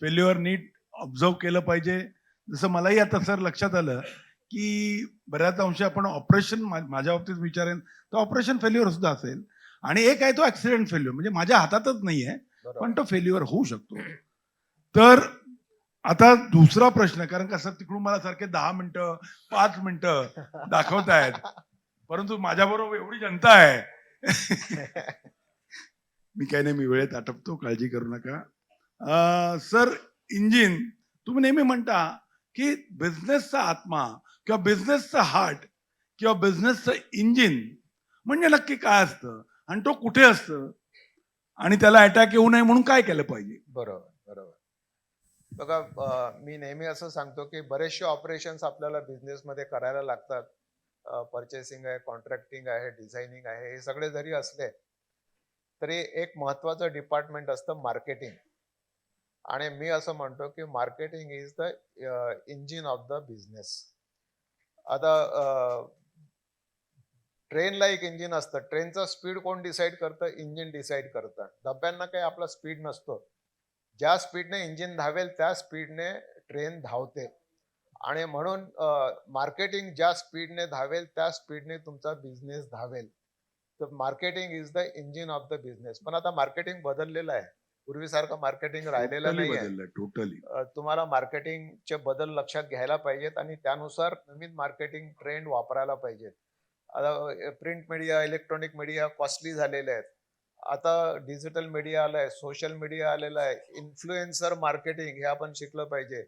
फेल्युअर नीट ऑब्झर्व केलं पाहिजे. जसं मलाही आता सर लक्षात आलं की बऱ्याच अंशी आपण ऑपरेशन, माझ्या बाबतीत विचारेन तर ऑपरेशन फेल्युअर सुद्धा असेल, आणि एक आहे तो ऍक्सिडेंट फेल्युअर, म्हणजे माझ्या हातातच नाहीये बरोबर. पण तो फेल्युअर होऊ शकतो. तर आता दुसरा प्रश्न, कारण कसं तिकडून मला सारखे 10 मिनिटं 5 मिनिटं दाखवतायत, परंतु माझ्याबरोबर एवढी जनता आहे. मी काही नाही, मी वेळेत आटपतो, काळजी करू नका. सर, इंजिन, तुम्ही नेहमी म्हणता की बिझनेसचा आत्मा किंवा बिझनेसचा हार्ट किंवा बिझनेसचं इंजिन म्हणजे नक्की काय असतं आणि तो कुठे असतं आणि त्याला अटॅक येऊ नये म्हणून काय केलं पाहिजे? बरोबर, बरोबर. बघा, मी नेहमी असं सांगतो की बरेचसे ऑपरेशन्स आपल्याला बिझनेसमध्ये करायला लागतात. पर्चेसिंग आहे, कॉन्ट्रॅक्टिंग आहे, डिझायनिंग आहे, हे सगळे जरी असले तरी एक महत्वाचं डिपार्टमेंट असतं मार्केटिंग. आणि मी असं म्हणतो की marketing is the engine of the business. आता ट्रेनला एक इंजिन असतं, ट्रेनचं स्पीड कोण डिसाईड करतं? इंजिन डिसाईड करतं. डब्यांना काही आपला स्पीड नसतो. ज्या स्पीडने इंजिन धावेल त्या स्पीडने ट्रेन धावते. आणि म्हणून मार्केटिंग ज्या स्पीडने धावेल त्या स्पीडने तुमचा बिझनेस धावेल. तर marketing is the engine of the business. पण आता मार्केटिंग बदललेलं आहे, पूर्वीसारखं मार्केटिंग राहिलेलं टोटली नाहीये. बदललंय, टोटली. तुम्हाला मार्केटिंगचे बदल लक्षात घ्यायला पाहिजेत आणि त्यानुसार नवीन मार्केटिंग ट्रेंड वापरायला पाहिजेत. आता print media, electronic media costly झालेले आहेत. आता डिजिटल मीडिया आलाय, सोशल मीडिया आलेला आहे, इन्फ्लुएन्सर मार्केटिंग हे आपण शिकलं पाहिजे,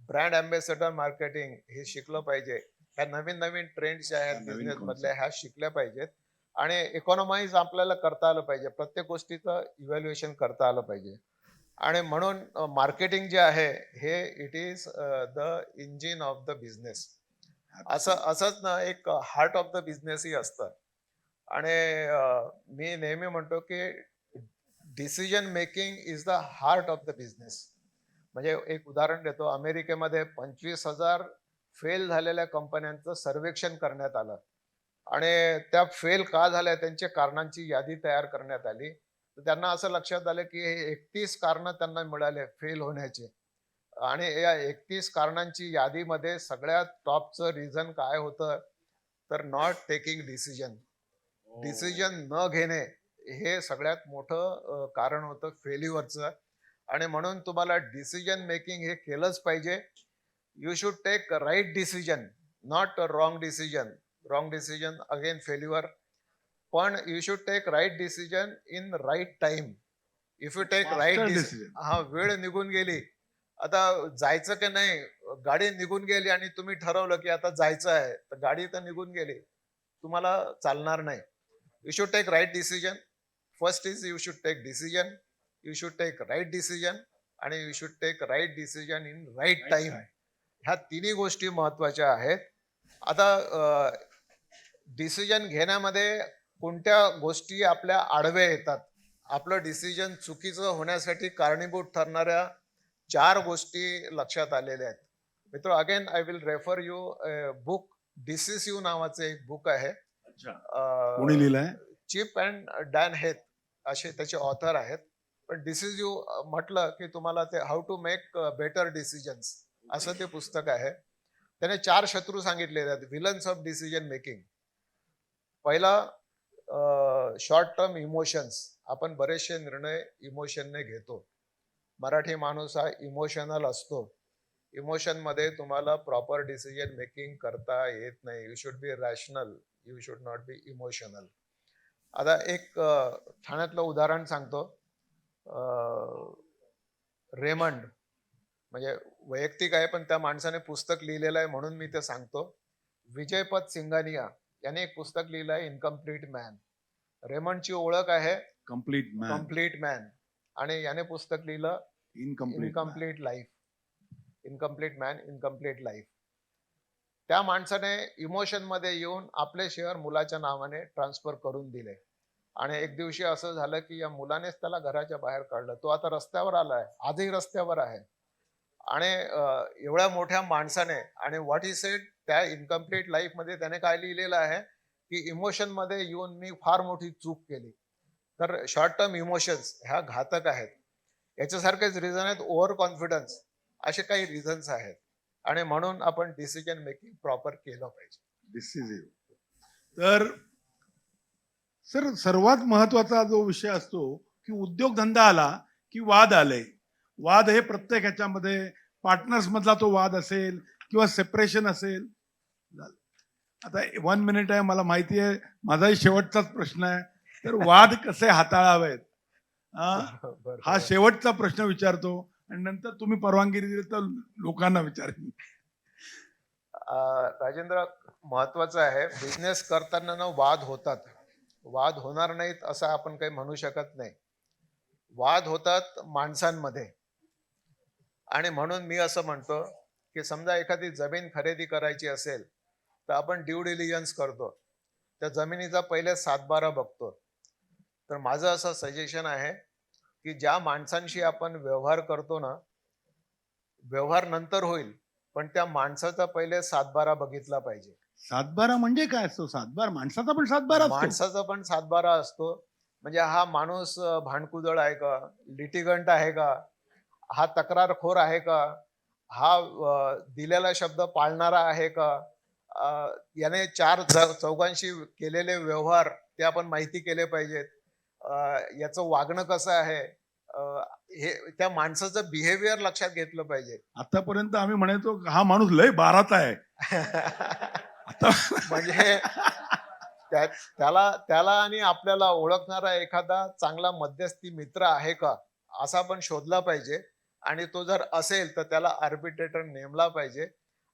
ब्रँड अँबॅसेडर मार्केटिंग हे शिकलं पाहिजे. ह्या नवीन नवीन ट्रेंड्स ज्या आहेत नवीन बिझनेस concept. मधल्या ह्या शिकल्या पाहिजेत. आणि इकॉनॉमाइज आपल्याला करता आलं पाहिजे, प्रत्येक गोष्टीचं इव्हॅल्युएशन करता आलं पाहिजे. आणि म्हणून मार्केटिंग जे आहे हे it is the engine of the business. असंच ना, एक हार्ट ऑफ द बिझनेसही असतं. आणि मी नेहमी म्हणतो की decision making is the heart of the business. म्हणजे एक उदाहरण देतो, अमेरिकेमध्ये 25,000 फेल झालेल्या कंपन्यांचं सर्वेक्षण करण्यात आलं आणि त्या फेल का झाल्या त्यांच्या कारणांची यादी तयार करण्यात आली. तर त्यांना असं लक्षात आलं की हे 31 कारणं त्यांना मिळाले फेल होण्याचे. आणि या 31 कारणांची यादीमध्ये सगळ्यात टॉपचं रिझन काय होतं? तर नॉट टेकिंग डिसिजन. डिसिजन न घेणे हे सगळ्यात मोठं कारण होतं फेल्युअरचं. आणि म्हणून तुम्हाला डिसिजन मेकिंग हे केलंच पाहिजे. You should take right decision, not wrong decision. Wrong decision again failure. पण you should take right decision in right time. If you take right Faster decision, decision. हा वेळ निघून गेली, आता जायचं की नाही, गाडी निघून गेली आणि तुम्ही ठरवलं की आता जायचं आहे, तर गाडी तर निघून गेली, तुम्हाला चालणार नाही. You should take right decision. First is you should take decision, you should take right decision आणि you should take right decision in right time. ह्या तिन्ही गोष्टी महत्वाच्या आहेत. आता डिसिजन घेण्यामध्ये कोणत्या गोष्टी आपल्या आडव्या येतात, आपलं डिसिजन चुकीचं होण्यासाठी कारणीभूत ठरणाऱ्या 4 गोष्टी लक्षात आलेल्या आहेत. मित्र, again I will refer you book, decisive नावाचं एक बुक आहे. अच्छा, कोणी लिहिलंय? चिप अँड डॅन हेथ असे त्याचे ऑथर आहेत. पण डिसिसिव्ह म्हटलं की तुम्हाला ते how to make better decisions असं ते पुस्तक आहे. त्याने 4 शत्रू सांगितलेले आहेत, विलन्स ऑफ डिसिजन मेकिंग. पहिला शॉर्ट टर्म इमोशन्स. आपण बरेचसे निर्णय इमोशनने घेतो. मराठी माणूस हा इमोशनल असतो. इमोशन मध्ये तुम्हाला प्रॉपर डिसिजन मेकिंग करता येत नाही. You should be rational, you should not be emotional. आता एक ठाण्यातलं उदाहरण सांगतो. रेमंड, म्हणजे वैयक्तिक आहे पण त्या माणसाने पुस्तक लिहिलेलं आहे म्हणून मी ते सांगतो. विजयपत सिंघानिया याने एक पुस्तक लिहिलं आहे, इनकम्प्लीट मॅन. रेमंडची ओळख आहे कम्प्लीट मॅन, कम्प्लीट मॅन, आणि याने पुस्तक लिहिलं incomplete incomplete life. Incomplete man, incomplete life. त्या माणसाने इमोशन मध्ये येऊन आपले शेअर मुलाच्या नावाने ट्रान्सफर करून दिले, आणि एक दिवशी असं झालं की या मुलानेच त्याला घराच्या बाहेर काढलं. तो आता रस्त्यावर आलाय, आजही रस्त्यावर आहे. आणि एवढ्या मोठ्या माणसाने, आणि व्हॉट ही सेड, त्या इनकम्प्लीट लाईफ मध्ये त्याने काय लिहिलेलं आहे की इमोशन मध्ये येऊन मी फार मोठी चूक केली. तर शॉर्ट टर्म इमोशन्स ह्या घातक आहेत. याच्यासारखेच रिझन आहेत ओव्हर कॉन्फिडन्स, असे काही रिझन्स आहेत. आणि म्हणून आपण डिसिजन मेकिंग प्रॉपर केलं पाहिजे. डिसिजिव्ह. तर सर, सर्वात महत्वाचा जो विषय असतो की उद्योगधंदा आला की वाद आले. वाद हे प्रत्येक ह्याच्यामध्ये पार्टनर्स मधला तो वाद असेल किंवा सेपरेशन असेल. आता 1 मिनिट आहे, मला माहिती आहे माझाही शेवटचाच प्रश्न आहे. तर वाद कसे हाताळावेत हा शेवटचा प्रश्न विचारतो, आणि नंतर तुम्ही परवानगी दिली तर लोकांना विचारेन. राजेंद्र, महत्वाचं आहे, बिझनेस करताना ना वाद होतात. वाद होणार नाहीत असं आपण काही म्हणू शकत नाही. वाद होतात माणसांमध्ये. आणि म्हणून मी असं म्हणतो की समजा एखादी जमीन खरेदी करायची असेल तर आपण ड्यू डिलिजन्स करतो. त्या जमिनीचा पहिले 7-12 बघतो. तर माझं असं सजेशन आहे की ज्या माणसांशी आपण व्यवहार करतो ना, व्यवहार नंतर होईल, पण त्या माणसाचा पहिले 7-12 बघितला पाहिजे. 7-12 म्हणजे काय असतो? 7-12 माणसाचा पण 7-12 असतो. माणसाचा पण 7-12 असतो. म्हणजे हा माणूस भांडकुदळ आहे का, लिटिगंट आहे का, हा तक्रारखोर आहे का, हा दिलेला शब्द पाळणारा आहे का, याने 4 चौघांशी केलेले व्यवहार ते आपण माहिती केले पाहिजेत. याचं वागणं कसं आहे, हे त्या माणसाचं बिहेवियर लक्षात घेतलं पाहिजे. आतापर्यंत आम्ही म्हणायचो हा माणूस लय बाराचा आहे. आता म्हणजे त्याला त्याला आणि आपल्याला ओळखणारा एखादा चांगला मध्यस्थी मित्र आहे का, असा आपण शोधला पाहिजे. आणि तो जर असेल तर त्याला आर्बिट्रेटर नेमला पाहिजे,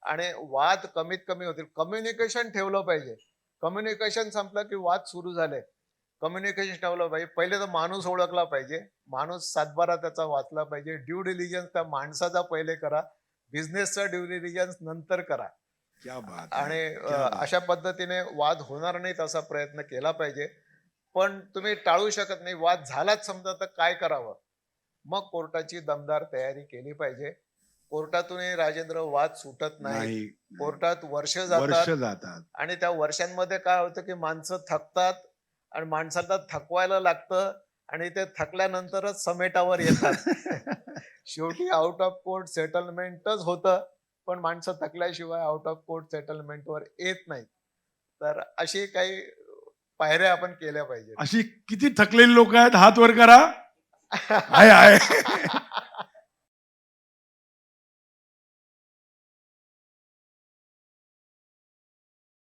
आणि वाद कमीत कमी होतील. कम्युनिकेशन ठेवलं पाहिजे. कम्युनिकेशन संपलं की वाद सुरू झाले. कम्युनिकेशन ठेवलं पाहिजे. पहिले तर माणूस ओळखला पाहिजे, माणूस 7-12 त्याचा वाचला पाहिजे. ड्यू डिलिजन्स त्या माणसाचा पहिले करा, बिझनेसचा ड्यू डिलिजन्स नंतर करा. क्या बात आहे, आणि क्या बात. अशा पद्धतीने वाद होणार नाहीत असा प्रयत्न केला पाहिजे. पण तुम्ही टाळू शकत नाही. वाद झालाच समजा तर काय करावं? मग कोर्टाची दमदार तयारी केली पाहिजे. कोर्टातूनही राजेंद्र वाद सुटत नाही. नाही, कोर्टात वर्ष वर्ष जातात, जातात. आणि त्या वर्षांमध्ये काय होतं की माणसं थकतात, आणि माणसाला थकवायला लागतं, आणि ते थकल्यानंतरच समेटावर येतात. शेवटी आउट ऑफ कोर्ट सेटलमेंटच होतं, पण माणसं थकल्याशिवाय आउट ऑफ कोर्ट सेटलमेंटवर येत नाहीत. तर अशी काही पायऱ्या आपण केल्या पाहिजेत. अशी किती थकलेली लोक आहेत, हात वर करा. आहे आहे.